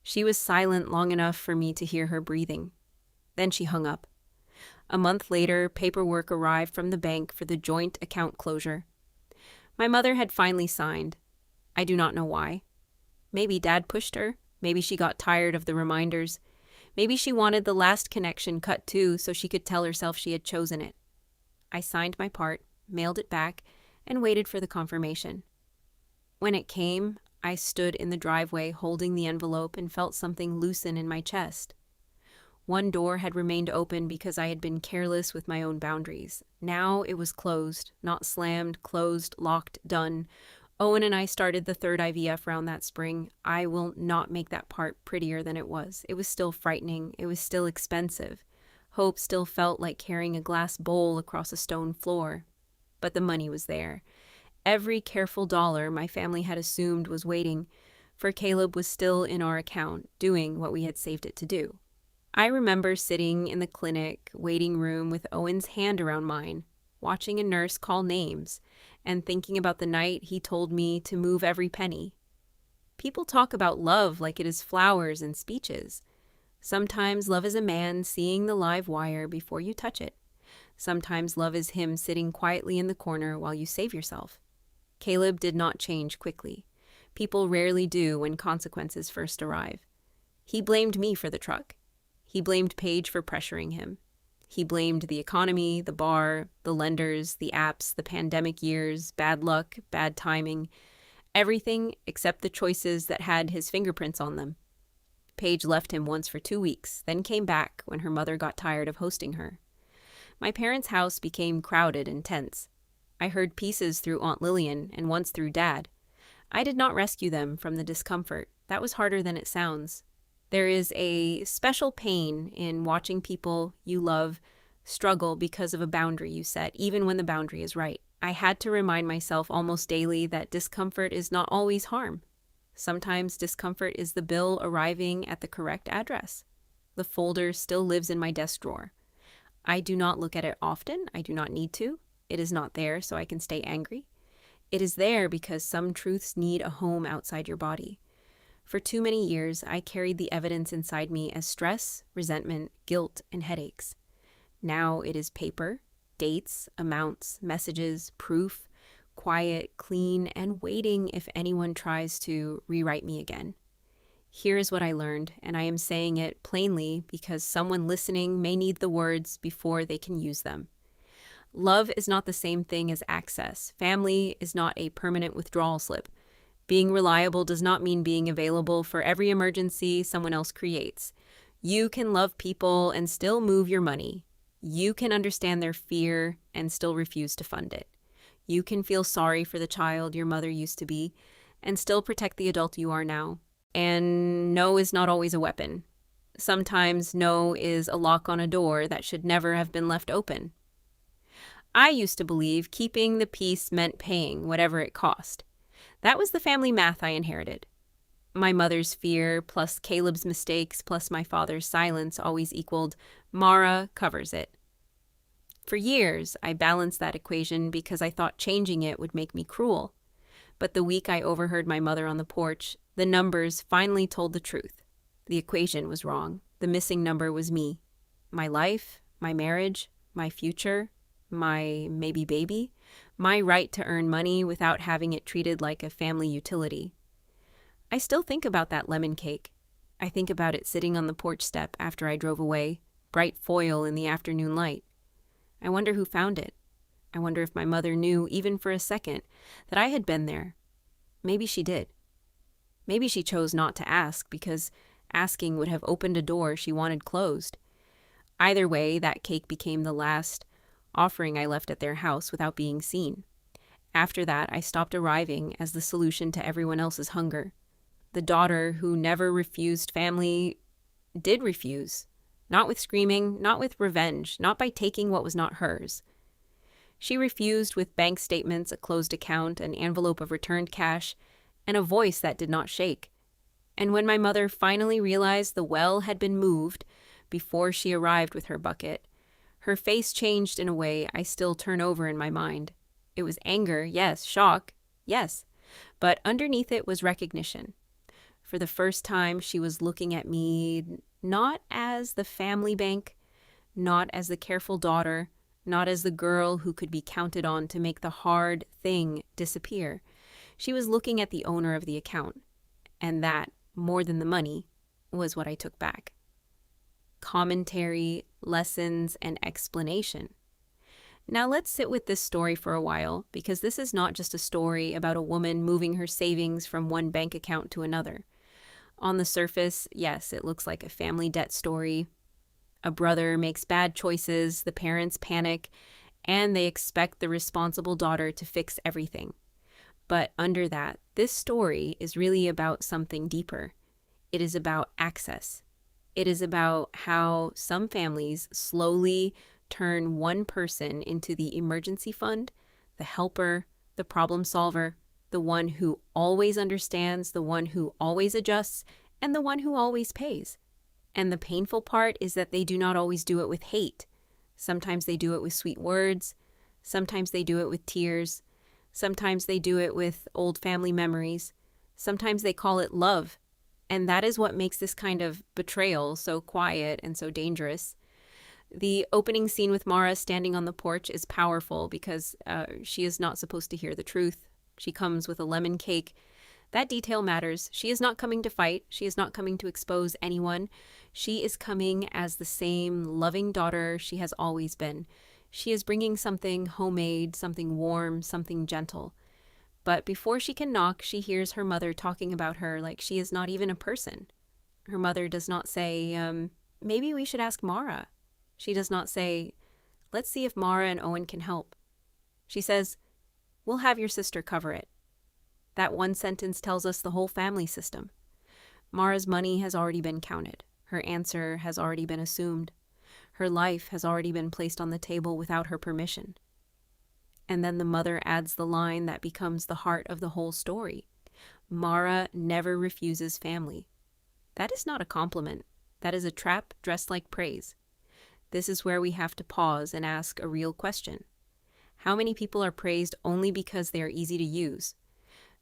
She was silent long enough for me to hear her breathing. Then she hung up. A month later, paperwork arrived from the bank for the joint account closure. My mother had finally signed. I do not know why. Maybe Dad pushed her. Maybe she got tired of the reminders. Maybe she wanted the last connection cut too so she could tell herself she had chosen it. I signed my part, mailed it back, and waited for the confirmation. When it came, I stood in the driveway holding the envelope and felt something loosen in my chest. One door had remained open because I had been careless with my own boundaries. Now it was closed, not slammed, closed, locked, done. Owen and I started the third IVF round that spring. I will not make that part prettier than it was. It was still frightening. It was still expensive. Hope still felt like carrying a glass bowl across a stone floor. But the money was there. Every careful dollar my family had assumed was waiting, for Caleb was still in our account, doing what we had saved it to do. I remember sitting in the clinic waiting room with Owen's hand around mine, watching a nurse call names, and thinking about the night he told me to move every penny. People talk about love like it is flowers and speeches. Sometimes love is a man seeing the live wire before you touch it. Sometimes love is him sitting quietly in the corner while you save yourself. Caleb did not change quickly. People rarely do when consequences first arrive. He blamed me for the truck. He blamed Paige for pressuring him. He blamed the economy, the bar, the lenders, the apps, the pandemic years, bad luck, bad timing, everything except the choices that had his fingerprints on them. Paige left him once for 2 weeks, then came back when her mother got tired of hosting her. My parents' house became crowded and tense. I heard pieces through Aunt Lillian and once through Dad. I did not rescue them from the discomfort. That was harder than it sounds. There is a special pain in watching people you love struggle because of a boundary you set, even when the boundary is right. I had to remind myself almost daily that discomfort is not always harm. Sometimes discomfort is the bill arriving at the correct address. The folder still lives in my desk drawer. I do not look at it often. I do not need to. It is not there so I can stay angry. It is there because some truths need a home outside your body. For too many years, I carried the evidence inside me as stress, resentment, guilt, and headaches. Now it is paper, dates, amounts, messages, proof, quiet, clean, and waiting if anyone tries to rewrite me again. Here is what I learned, and I am saying it plainly because someone listening may need the words before they can use them. Love is not the same thing as access. Family is not a permanent withdrawal slip. Being reliable does not mean being available for every emergency someone else creates. You can love people and still move your money. You can understand their fear and still refuse to fund it. You can feel sorry for the child your mother used to be and still protect the adult you are now. And no is not always a weapon. Sometimes no is a lock on a door that should never have been left open. I used to believe keeping the peace meant paying whatever it cost. That was the family math I inherited. My mother's fear plus Caleb's mistakes plus my father's silence always equaled Mara covers it. For years, I balanced that equation because I thought changing it would make me cruel. But the week I overheard my mother on the porch, the numbers finally told the truth. The equation was wrong. The missing number was me. My life, my marriage, my future, my maybe baby, my right to earn money without having it treated like a family utility. I still think about that lemon cake. I think about it sitting on the porch step after I drove away, bright foil in the afternoon light. I wonder who found it. I wonder if my mother knew, even for a second, that I had been there. Maybe she did. Maybe she chose not to ask because asking would have opened a door she wanted closed. Either way, that cake became the last offering I left at their house without being seen. After that, I stopped arriving as the solution to everyone else's hunger. The daughter who never refused family did refuse. Not with screaming, not with revenge, not by taking what was not hers. She refused with bank statements, a closed account, an envelope of returned cash, and a voice that did not shake. And when my mother finally realized the well had been moved before she arrived with her bucket, her face changed in a way I still turn over in my mind. It was anger, yes, shock, yes, but underneath it was recognition. For the first time, she was looking at me not as the family bank, not as the careful daughter, not as the girl who could be counted on to make the hard thing disappear. She was looking at the owner of the account, and that, more than the money, was what I took back. Commentary, lessons, and explanation. Now let's sit with this story for a while, because this is not just a story about a woman moving her savings from one bank account to another. On the surface, yes, it looks like a family debt story. A brother makes bad choices, the parents panic, and they expect the responsible daughter to fix everything. But under that, this story is really about something deeper. It is about access. It is about how some families slowly turn one person into the emergency fund, the helper, the problem solver, the one who always understands, the one who always adjusts, and the one who always pays. And the painful part is that they do not always do it with hate. Sometimes they do it with sweet words. Sometimes they do it with tears. Sometimes they do it with old family memories. Sometimes they call it love. And that is what makes this kind of betrayal so quiet and so dangerous. The opening scene with Mara standing on the porch is powerful because she is not supposed to hear the truth. She comes with a lemon cake. That detail matters. She is not coming to fight. She is not coming to expose anyone. She is coming as the same loving daughter she has always been. She is bringing something homemade, something warm, something gentle. But before she can knock, she hears her mother talking about her like she is not even a person. Her mother does not say, maybe we should ask Mara. She does not say, let's see if Mara and Owen can help. She says, we'll have your sister cover it. That one sentence tells us the whole family system. Mara's money has already been counted. Her answer has already been assumed. Her life has already been placed on the table without her permission. And then the mother adds the line that becomes the heart of the whole story. Mara never refuses family. That is not a compliment. That is a trap dressed like praise. This is where we have to pause and ask a real question. How many people are praised only because they are easy to use?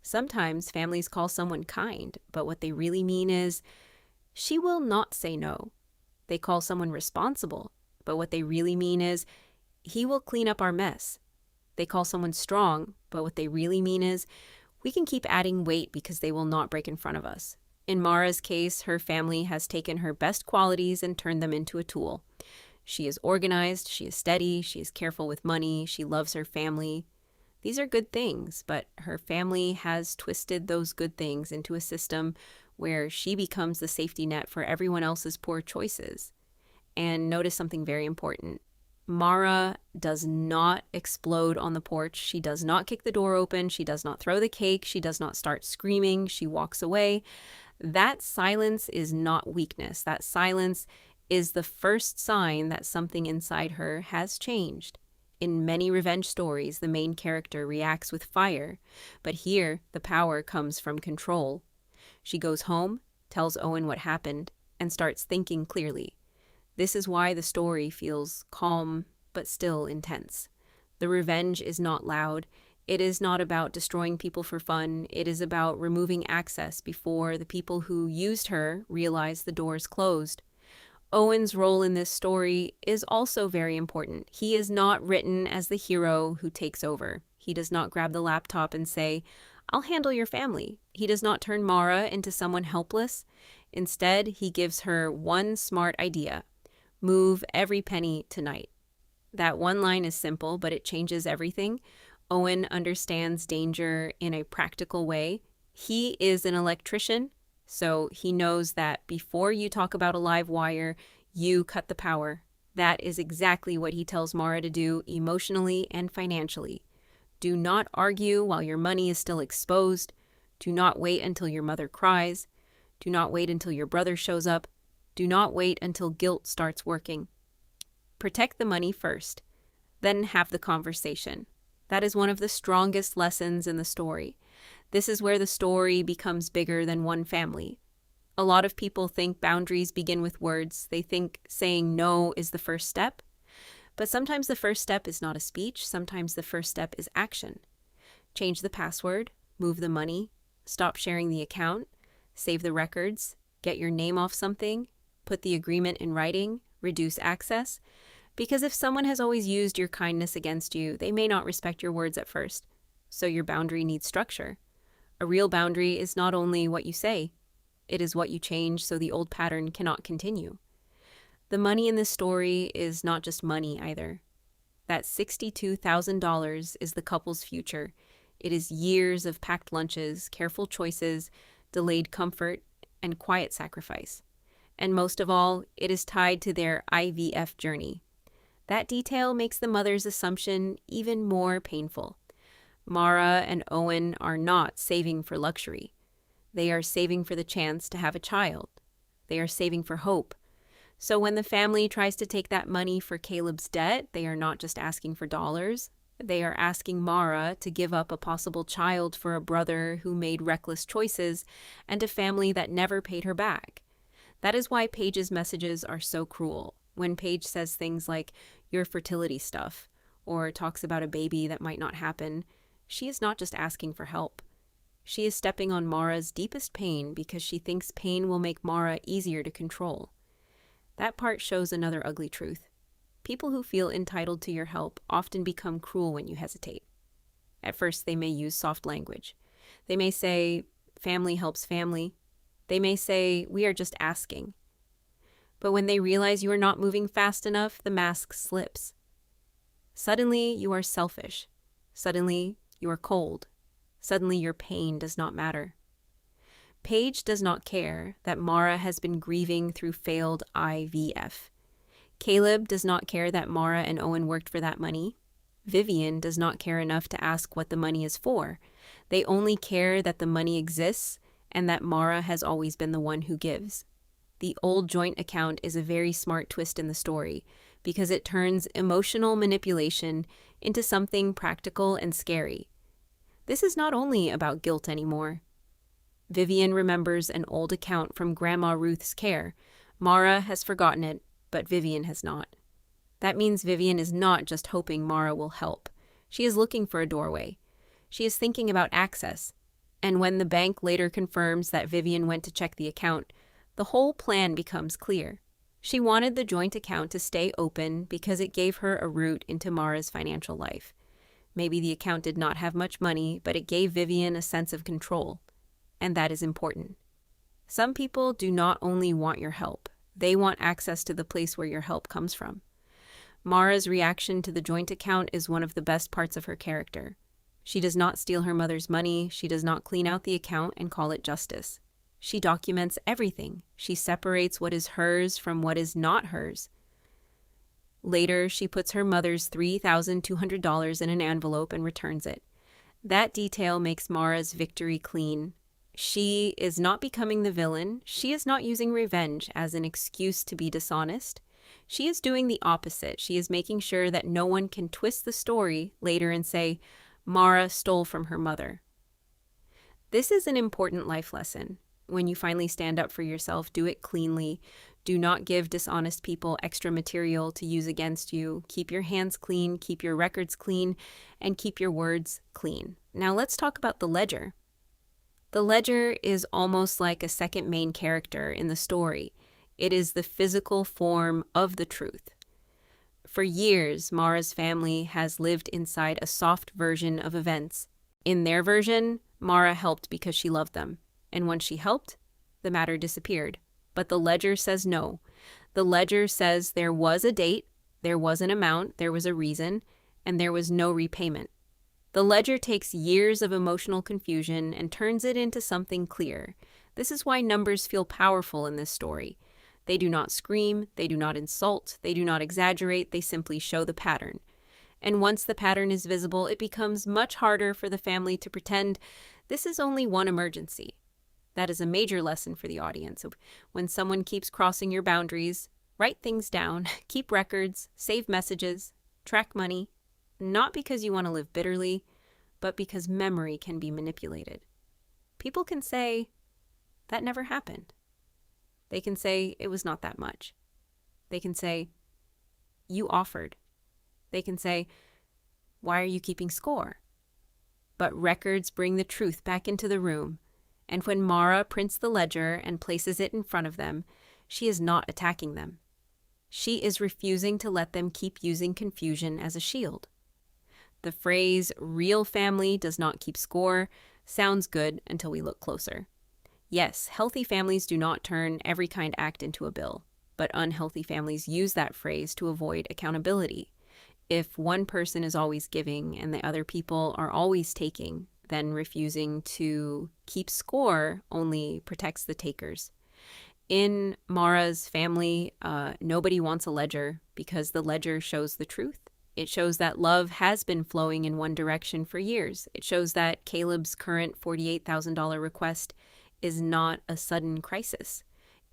Sometimes families call someone kind, but what they really mean is, she will not say no. They call someone responsible, but what they really mean is, he will clean up our mess. They call someone strong, but what they really mean is, we can keep adding weight because they will not break in front of us. In Mara's case, her family has taken her best qualities and turned them into a tool. She is organized, she is steady, she is careful with money, she loves her family. These are good things, but her family has twisted those good things into a system where she becomes the safety net for everyone else's poor choices. And notice something very important. Mara does not explode on the porch. She does not kick the door open. She does not throw the cake. She does not start screaming. She walks away. That silence is not weakness. That silence is the first sign that something inside her has changed. In many revenge stories, the main character reacts with fire, but here the power comes from control. She goes home, tells Owen what happened, and starts thinking clearly. This is why the story feels calm, but still intense. The revenge is not loud. It is not about destroying people for fun. It is about removing access before the people who used her realize the door's closed. Owen's role in this story is also very important. He is not written as the hero who takes over. He does not grab the laptop and say, "I'll handle your family." He does not turn Mara into someone helpless. Instead, he gives her one smart idea: move every penny tonight. That one line is simple, but it changes everything. Owen understands danger in a practical way. He is an electrician, so he knows that before you talk about a live wire, you cut the power. That is exactly what he tells Mara to do emotionally and financially. Do not argue while your money is still exposed. Do not wait until your mother cries. Do not wait until your brother shows up. Do not wait until guilt starts working. Protect the money first, then have the conversation. That is one of the strongest lessons in the story. This is where the story becomes bigger than one family. A lot of people think boundaries begin with words. They think saying no is the first step. But sometimes the first step is not a speech. Sometimes the first step is action. Change the password, move the money, stop sharing the account, save the records, get your name off something, put the agreement in writing, reduce access. Because if someone has always used your kindness against you, they may not respect your words at first. So your boundary needs structure. A real boundary is not only what you say, it is what you change so the old pattern cannot continue. The money in this story is not just money either. That $62,000 is the couple's future. It is years of packed lunches, careful choices, delayed comfort, and quiet sacrifice. And most of all, it is tied to their IVF journey. That detail makes the mother's assumption even more painful. Mara and Owen are not saving for luxury. They are saving for the chance to have a child. They are saving for hope. So when the family tries to take that money for Caleb's debt, they are not just asking for dollars. They are asking Mara to give up a possible child for a brother who made reckless choices and a family that never paid her back. That is why Paige's messages are so cruel. When Paige says things like, "your fertility stuff," or talks about a baby that might not happen, she is not just asking for help. She is stepping on Mara's deepest pain because she thinks pain will make Mara easier to control. That part shows another ugly truth. People who feel entitled to your help often become cruel when you hesitate. At first, they may use soft language. They may say, "family helps family." They may say, "we are just asking." But when they realize you are not moving fast enough, the mask slips. Suddenly, you are selfish. Suddenly, you are cold. Suddenly, your pain does not matter. Paige does not care that Mara has been grieving through failed IVF. Caleb does not care that Mara and Owen worked for that money. Vivian does not care enough to ask what the money is for. They only care that the money exists and that Mara has always been the one who gives. The old joint account is a very smart twist in the story because it turns emotional manipulation into something practical and scary. This is not only about guilt anymore. Vivian remembers an old account from Grandma Ruth's care. Mara has forgotten it, but Vivian has not. That means Vivian is not just hoping Mara will help. She is looking for a doorway. She is thinking about access. And when the bank later confirms that Vivian went to check the account, the whole plan becomes clear. She wanted the joint account to stay open because it gave her a route into Mara's financial life. Maybe the account did not have much money, but it gave Vivian a sense of control. And that is important. Some people do not only want your help, they want access to the place where your help comes from. Mara's reaction to the joint account is one of the best parts of her character. She does not steal her mother's money. She does not clean out the account and call it justice. She documents everything. She separates what is hers from what is not hers. Later, she puts her mother's $3,200 in an envelope and returns it. That detail makes Mara's victory clean. She is not becoming the villain. She is not using revenge as an excuse to be dishonest. She is doing the opposite. She is making sure that no one can twist the story later and say, Mara stole from her mother. This is an important life lesson. When you finally stand up for yourself, do it cleanly. Do not give dishonest people extra material to use against you. Keep your hands clean, keep your records clean, and keep your words clean. Now let's talk about the ledger. The ledger is almost like a second main character in the story. It is the physical form of the truth. For years, Mara's family has lived inside a soft version of events. In their version, Mara helped because she loved them. And once she helped, the matter disappeared. But the ledger says no. The ledger says there was a date, there was an amount, there was a reason, and there was no repayment. The ledger takes years of emotional confusion and turns it into something clear. This is why numbers feel powerful in this story. They do not scream, they do not insult, they do not exaggerate, they simply show the pattern. And once the pattern is visible, it becomes much harder for the family to pretend this is only one emergency. That is a major lesson for the audience. When someone keeps crossing your boundaries, write things down, keep records, save messages, track money, not because you want to live bitterly, but because memory can be manipulated. People can say, that never happened. They can say, it was not that much. They can say, you offered. They can say, why are you keeping score? But records bring the truth back into the room. And when Mara prints the ledger and places it in front of them, she is not attacking them. She is refusing to let them keep using confusion as a shield. The phrase, real family does not keep score, sounds good until we look closer. Yes, healthy families do not turn every kind act into a bill, but unhealthy families use that phrase to avoid accountability. If one person is always giving and the other people are always taking, then refusing to keep score only protects the takers. In Mara's family, nobody wants a ledger because the ledger shows the truth. It shows that love has been flowing in one direction for years. It shows that Caleb's current $48,000 request is not a sudden crisis.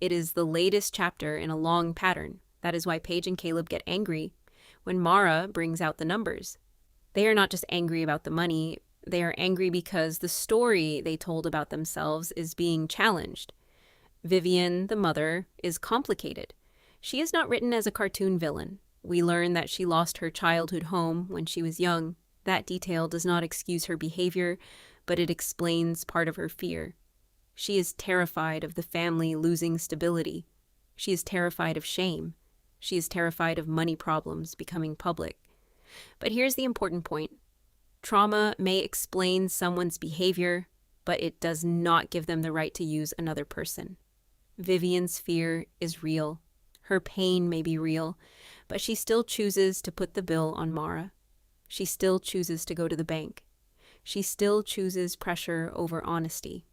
It is the latest chapter in a long pattern. That is why Paige and Caleb get angry when Mara brings out the numbers. They are not just angry about the money. They are angry because the story they told about themselves is being challenged. Vivian, the mother, is complicated. She is not written as a cartoon villain. We learn that she lost her childhood home when she was young. That detail does not excuse her behavior, but it explains part of her fear. She is terrified of the family losing stability. She is terrified of shame. She is terrified of money problems becoming public. But here's the important point. Trauma may explain someone's behavior, but it does not give them the right to use another person. Vivian's fear is real. Her pain may be real, but she still chooses to put the bill on Mara. She still chooses to go to the bank. She still chooses pressure over honesty.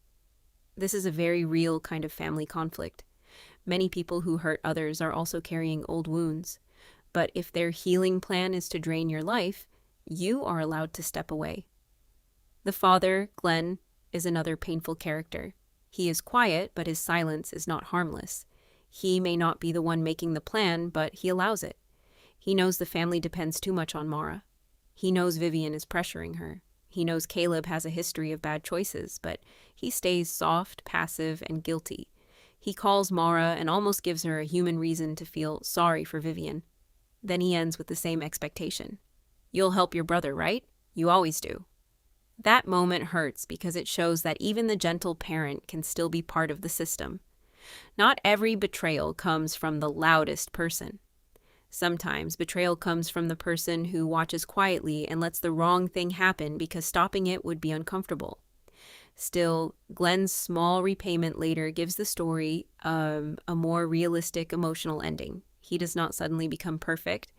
This is a very real kind of family conflict. Many people who hurt others are also carrying old wounds. But if their healing plan is to drain your life, you are allowed to step away. The father, Glenn, is another painful character. He is quiet, but his silence is not harmless. He may not be the one making the plan, but he allows it. He knows the family depends too much on Mara. He knows Vivian is pressuring her. He knows Caleb has a history of bad choices, but he stays soft, passive, and guilty. He calls Mara and almost gives her a human reason to feel sorry for Vivian. Then he ends with the same expectation. You'll help your brother, right? You always do. That moment hurts because it shows that even the gentle parent can still be part of the system. Not every betrayal comes from the loudest person. Sometimes betrayal comes from the person who watches quietly and lets the wrong thing happen because stopping it would be uncomfortable. Still, Glenn's small repayment later gives the story a more realistic emotional ending. He does not suddenly become perfect.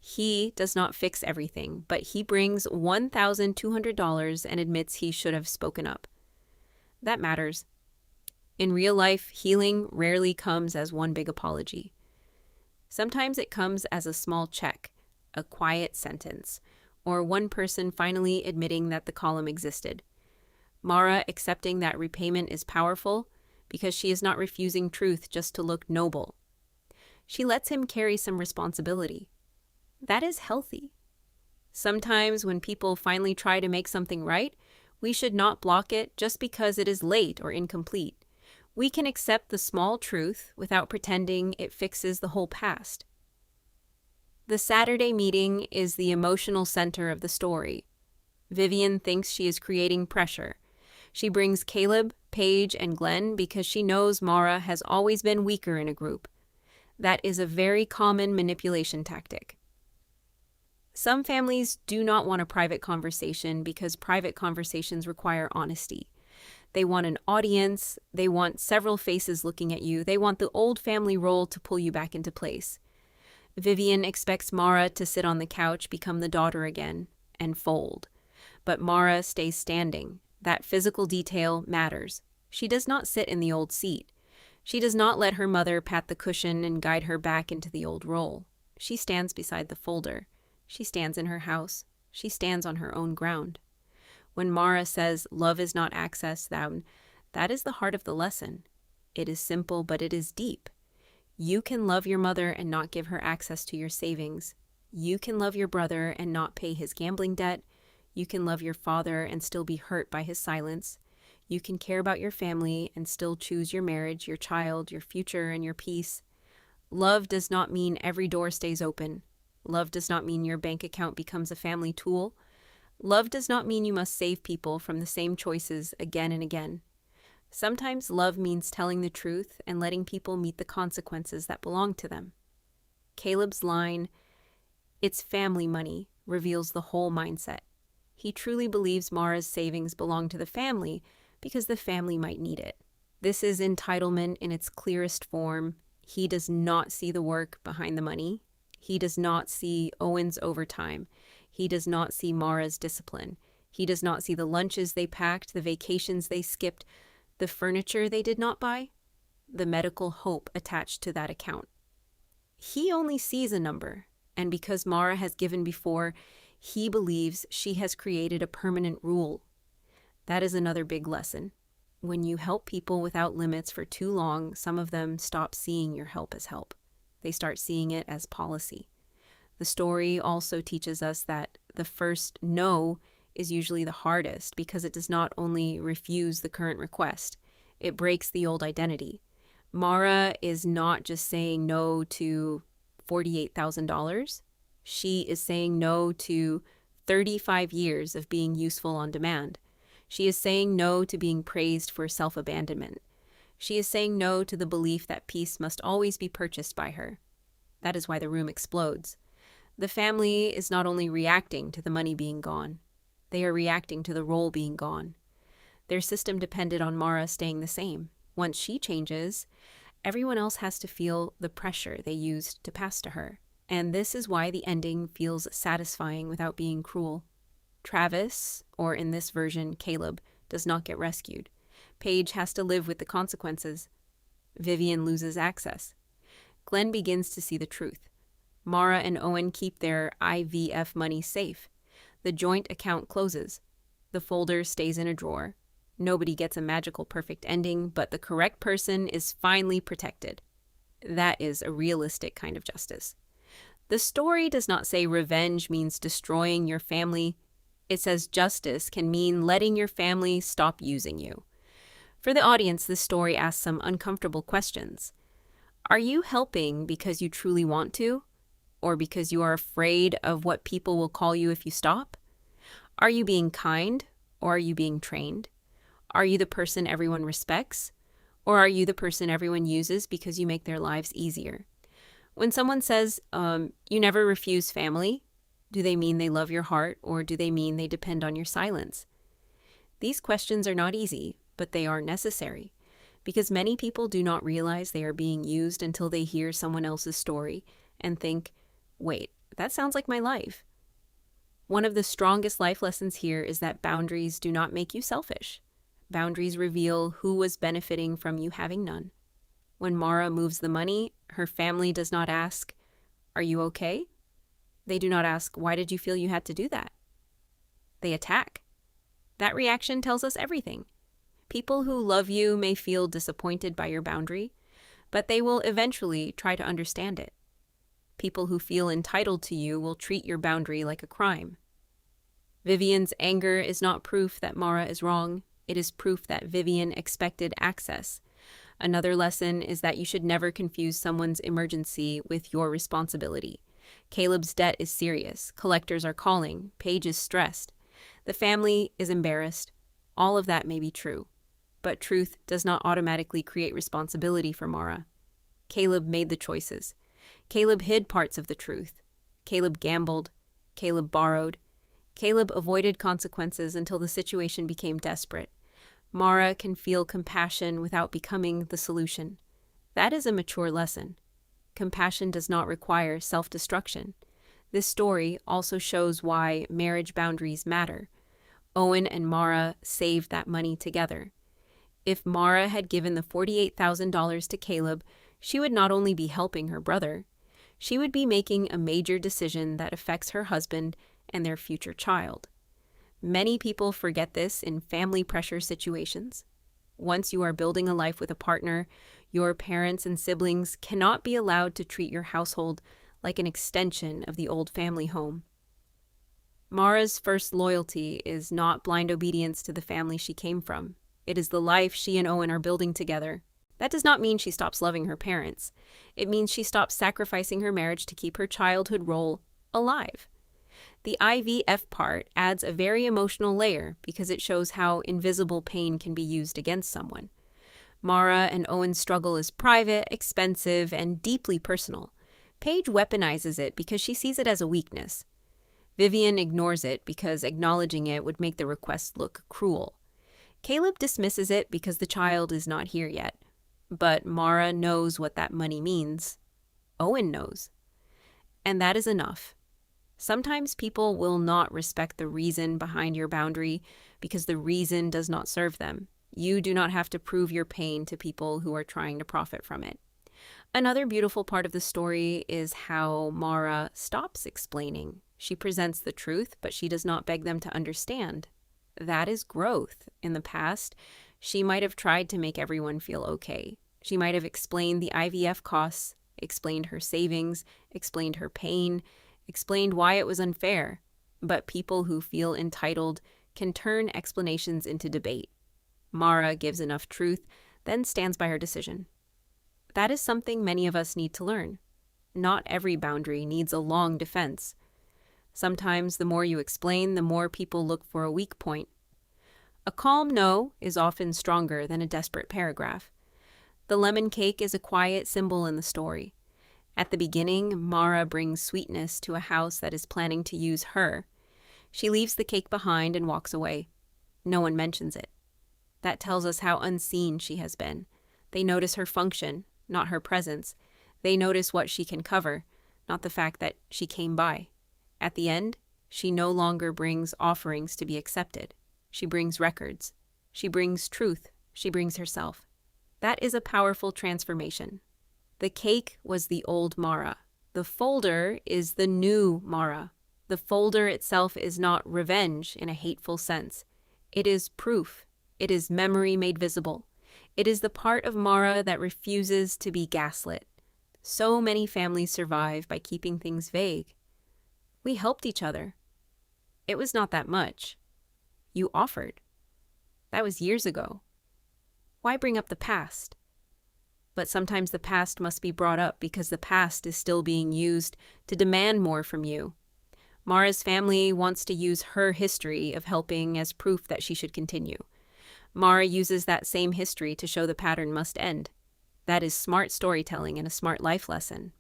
He does not fix everything, but he brings $1,200 and admits he should have spoken up. That matters. In real life, healing rarely comes as one big apology. Sometimes it comes as a small check, a quiet sentence, or one person finally admitting that the column existed. Mara accepting that repayment is powerful because she is not refusing truth just to look noble. She lets him carry some responsibility. That is healthy. Sometimes when people finally try to make something right, we should not block it just because it is late or incomplete. We can accept the small truth without pretending it fixes the whole past. The Saturday meeting is the emotional center of the story. Vivian thinks she is creating pressure. She brings Caleb, Paige, and Glenn because she knows Mara has always been weaker in a group. That is a very common manipulation tactic. Some families do not want a private conversation because private conversations require honesty. They want an audience, they want several faces looking at you, they want the old family role to pull you back into place. Vivian expects Mara to sit on the couch, become the daughter again, and fold. But Mara stays standing. That physical detail matters. She does not sit in the old seat. She does not let her mother pat the cushion and guide her back into the old role. She stands beside the folder. She stands in her house. She stands on her own ground. When Mara says, "Love is not access," that is the heart of the lesson. It is simple, but it is deep. You can love your mother and not give her access to your savings. You can love your brother and not pay his gambling debt. You can love your father and still be hurt by his silence. You can care about your family and still choose your marriage, your child, your future, and your peace. Love does not mean every door stays open. Love does not mean your bank account becomes a family tool. Love does not mean you must save people from the same choices again and again. Sometimes love means telling the truth and letting people meet the consequences that belong to them. Caleb's line, "It's family money," reveals the whole mindset. He truly believes Mara's savings belong to the family because the family might need it. This is entitlement in its clearest form. He does not see the work behind the money. He does not see Owen's overtime. He does not see Mara's discipline. He does not see the lunches they packed, the vacations they skipped, the furniture they did not buy, the medical hope attached to that account. He only sees a number, and because Mara has given before, he believes she has created a permanent rule. That is another big lesson. When you help people without limits for too long, some of them stop seeing your help as help. They start seeing it as policy. The story also teaches us that the first no is usually the hardest because it does not only refuse the current request, it breaks the old identity. Mara is not just saying no to $48,000. She is saying no to 35 years of being useful on demand. She is saying no to being praised for self-abandonment. She is saying no to the belief that peace must always be purchased by her. That is why the room explodes. The family is not only reacting to the money being gone, they are reacting to the role being gone. Their system depended on Mara staying the same. Once she changes, everyone else has to feel the pressure they used to pass to her. And this is why the ending feels satisfying without being cruel. Travis, or in this version, Caleb, does not get rescued. Paige has to live with the consequences. Vivian loses access. Glenn begins to see the truth. Mara and Owen keep their IVF money safe. The joint account closes. The folder stays in a drawer. Nobody gets a magical perfect ending, but the correct person is finally protected. That is a realistic kind of justice. The story does not say revenge means destroying your family. It says justice can mean letting your family stop using you. For the audience, this story asks some uncomfortable questions. Are you helping because you truly want to? Or because you are afraid of what people will call you if you stop? Are you being kind, or are you being trained? Are you the person everyone respects? Or are you the person everyone uses because you make their lives easier? When someone says, you never refuse family, do they mean they love your heart, or do they mean they depend on your silence? These questions are not easy, but they are necessary, because many people do not realize they are being used until they hear someone else's story and think, wait, That sounds like my life. One of the strongest life lessons here is that boundaries do not make you selfish. Boundaries reveal who was benefiting from you having none. When Mara moves the money, her family does not ask, "Are you okay?" They do not ask, "Why did you feel you had to do that?" They attack. That reaction tells us everything. People who love you may feel disappointed by your boundary, but they will eventually try to understand it. People who feel entitled to you will treat your boundary like a crime. Vivian's anger is not proof that Mara is wrong. It is proof that Vivian expected access. Another lesson is that you should never confuse someone's emergency with your responsibility. Caleb's debt is serious. Collectors are calling. Paige is stressed. The family is embarrassed. All of that may be true. But truth does not automatically create responsibility for Mara. Caleb made the choices. Caleb hid parts of the truth. Caleb gambled. Caleb borrowed. Caleb avoided consequences until the situation became desperate. Mara can feel compassion without becoming the solution. That is a mature lesson. Compassion does not require self-destruction. This story also shows why marriage boundaries matter. Owen and Mara saved that money together. If Mara had given the $48,000 to Caleb, she would not only be helping her brother, she would be making a major decision that affects her husband and their future child. Many people forget this in family pressure situations. Once you are building a life with a partner, your parents and siblings cannot be allowed to treat your household like an extension of the old family home. Mara's first loyalty is not blind obedience to the family she came from. It is the life she and Owen are building together. That does not mean she stops loving her parents. It means she stops sacrificing her marriage to keep her childhood role alive. The IVF part adds a very emotional layer because it shows how invisible pain can be used against someone. Mara and Owen's struggle is private, expensive, and deeply personal. Paige weaponizes it because she sees it as a weakness. Vivian ignores it because acknowledging it would make the request look cruel. Caleb dismisses it because the child is not here yet. But Mara knows what that money means. Owen knows. And that is enough. Sometimes people will not respect the reason behind your boundary because the reason does not serve them. You do not have to prove your pain to people who are trying to profit from it. Another beautiful part of the story is how Mara stops explaining. She presents the truth, but she does not beg them to understand. That is growth. In the past, she might have tried to make everyone feel okay. She might have explained the IVF costs, explained her savings, explained her pain, explained why it was unfair. But people who feel entitled can turn explanations into debate. Mara gives enough truth, then stands by her decision. That is something many of us need to learn. Not every boundary needs a long defense. Sometimes the more you explain, the more people look for a weak point. A calm no is often stronger than a desperate paragraph. The lemon cake is a quiet symbol in the story. At the beginning, Mara brings sweetness to a house that is planning to use her. She leaves the cake behind and walks away. No one mentions it. That tells us how unseen she has been. They notice her function, not her presence. They notice what she can cover, not the fact that she came by. At the end, she no longer brings offerings to be accepted. She brings records. She brings truth. She brings herself. That is a powerful transformation. The cake was the old Mara. The folder is the new Mara. The folder itself is not revenge in a hateful sense. It is proof. It is memory made visible. It is the part of Mara that refuses to be gaslit. So many families survive by keeping things vague. We helped each other. It was not that much. You offered. That was years ago. Why bring up the past? But sometimes the past must be brought up because the past is still being used to demand more from you. Mara's family wants to use her history of helping as proof that she should continue. Mara uses that same history to show the pattern must end. That is smart storytelling and a smart life lesson.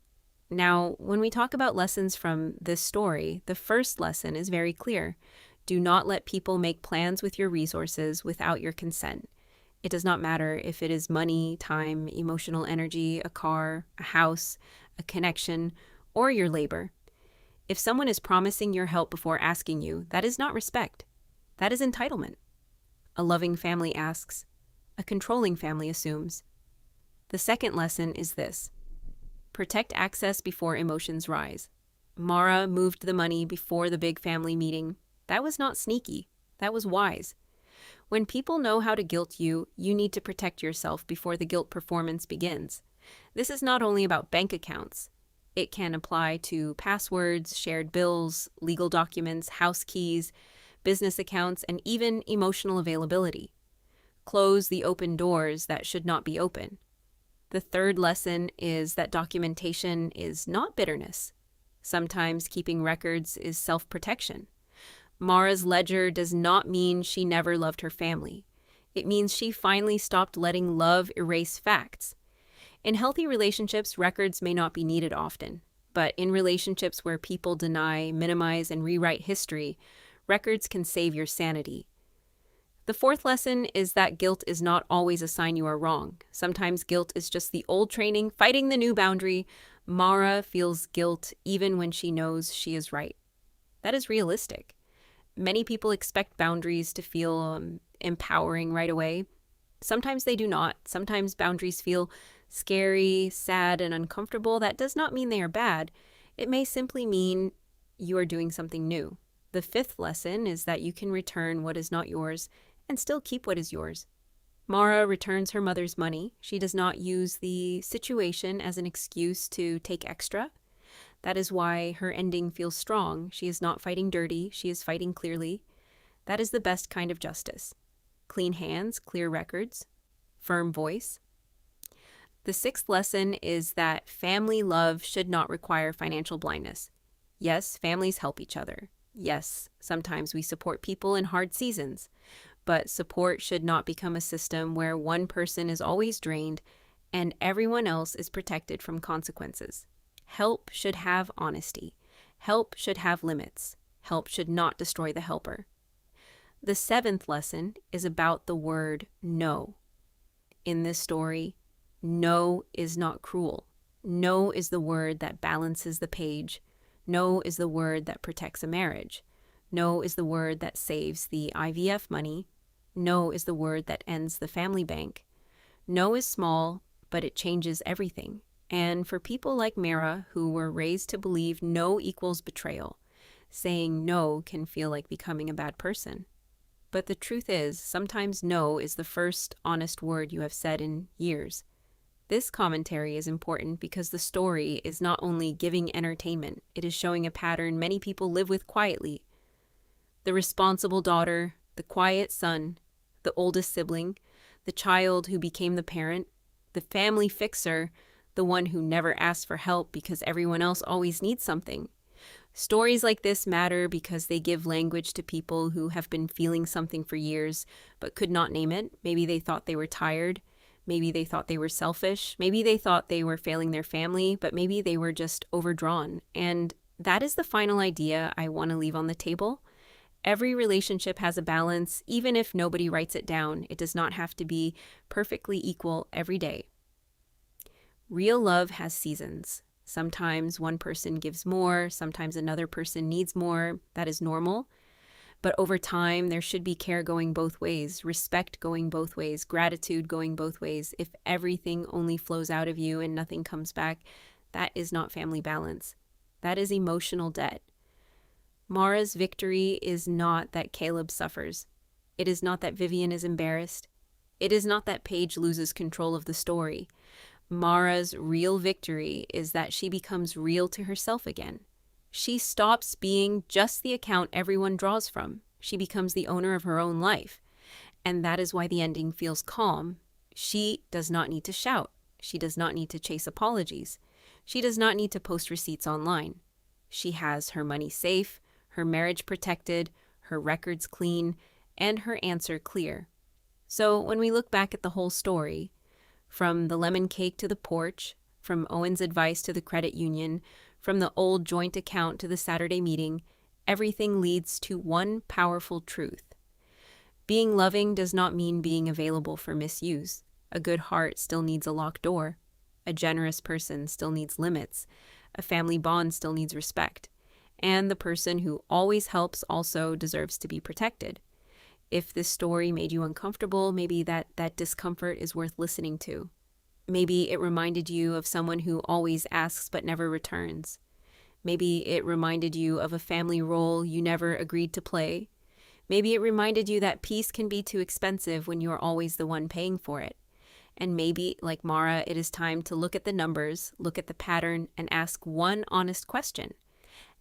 Now, when we talk about lessons from this story, the first lesson is very clear. Do not let people make plans with your resources without your consent. It does not matter if it is money, time, emotional energy, a car, a house, a connection, or your labor. If someone is promising your help before asking you, that is not respect. That is entitlement. A loving family asks. A controlling family assumes. The second lesson is this. Protect access before emotions rise. Mara moved the money before the big family meeting. That was not sneaky. That was wise. When people know how to guilt you, you need to protect yourself before the guilt performance begins. This is not only about bank accounts. It can apply to passwords, shared bills, legal documents, house keys, business accounts, and even emotional availability. Close the open doors that should not be open. The third lesson is that documentation is not bitterness. Sometimes keeping records is self-protection. Mara's ledger does not mean she never loved her family. It means she finally stopped letting love erase facts. In healthy relationships, records may not be needed often, but in relationships where people deny, minimize, and rewrite history, records can save your sanity. The fourth lesson is that guilt is not always a sign you are wrong. Sometimes guilt is just the old training fighting the new boundary. Mara feels guilt even when she knows she is right. That is realistic. Many people expect boundaries to feel empowering right away. Sometimes they do not. Sometimes boundaries feel scary, sad, and uncomfortable. That does not mean they are bad. It may simply mean you are doing something new. The fifth lesson is that you can return what is not yours and still keep what is yours. Mara returns her mother's money. She does not use the situation as an excuse to take extra. That is why her ending feels strong. She is not fighting dirty. She is fighting clearly. That is the best kind of justice. Clean hands, clear records, firm voice. The sixth lesson is that family love should not require financial blindness. Yes, families help each other. Yes, sometimes we support people in hard seasons. But support should not become a system where one person is always drained and everyone else is protected from consequences. Help should have honesty. Help should have limits. Help should not destroy the helper. The seventh lesson is about the word no. In this story, no is not cruel. No is the word that balances the page. No is the word that protects a marriage. No is the word that saves the IVF money. No is the word that ends the family bank. No is small, but it changes everything. And for people like Mara, who were raised to believe no equals betrayal, saying no can feel like becoming a bad person. But the truth is, sometimes no is the first honest word you have said in years. This commentary is important because the story is not only giving entertainment, it is showing a pattern many people live with quietly. The responsible daughter, the quiet son, the oldest sibling, the child who became the parent, the family fixer, the one who never asks for help because everyone else always needs something. Stories like this matter because they give language to people who have been feeling something for years but could not name it. Maybe they thought they were tired. Maybe they thought they were selfish. Maybe they thought they were failing their family, but maybe they were just overdrawn. And that is the final idea I want to leave on the table. Every relationship has a balance, even if nobody writes it down. It does not have to be perfectly equal every day. Real love has seasons. Sometimes one person gives more, sometimes another person needs more. That is normal. But over time, there should be care going both ways, respect going both ways, gratitude going both ways. If everything only flows out of you and nothing comes back, that is not family balance. That is emotional debt. Mara's victory is not that Caleb suffers. It is not that Vivian is embarrassed. It is not that Paige loses control of the story. Mara's real victory is that she becomes real to herself again. She stops being just the account everyone draws from. She becomes the owner of her own life. And that is why the ending feels calm. She does not need to shout. She does not need to chase apologies. She does not need to post receipts online. She has her money safe, her marriage protected, her records clean, and her answer clear. So when we look back at the whole story, from the lemon cake to the porch, from Owen's advice to the credit union, from the old joint account to the Saturday meeting, everything leads to one powerful truth. Being loving does not mean being available for misuse. A good heart still needs a locked door. A generous person still needs limits. A family bond still needs respect. And the person who always helps also deserves to be protected. If this story made you uncomfortable, maybe that discomfort is worth listening to. Maybe it reminded you of someone who always asks but never returns. Maybe it reminded you of a family role you never agreed to play. Maybe it reminded you that peace can be too expensive when you are always the one paying for it. And maybe, like Mara, it is time to look at the numbers, look at the pattern, and ask one honest question.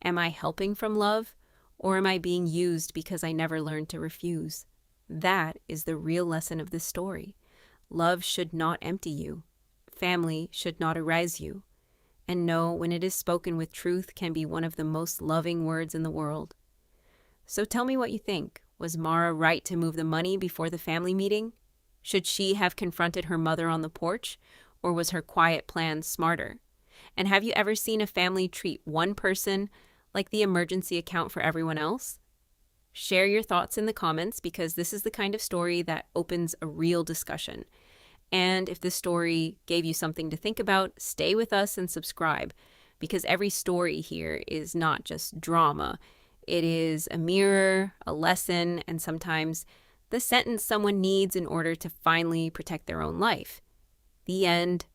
Am I helping from love, or am I being used because I never learned to refuse? That is the real lesson of this story. Love should not empty you. Family should not erase you. And no, when it is spoken with truth, can be one of the most loving words in the world. So tell me what you think. Was Mara right to move the money before the family meeting? Should she have confronted her mother on the porch, or was her quiet plan smarter? And have you ever seen a family treat one person like the emergency account for everyone else? Share your thoughts in the comments, because this is the kind of story that opens a real discussion. And if this story gave you something to think about, stay with us and subscribe, because every story here is not just drama. It is a mirror, a lesson, and sometimes the sentence someone needs in order to finally protect their own life. The end.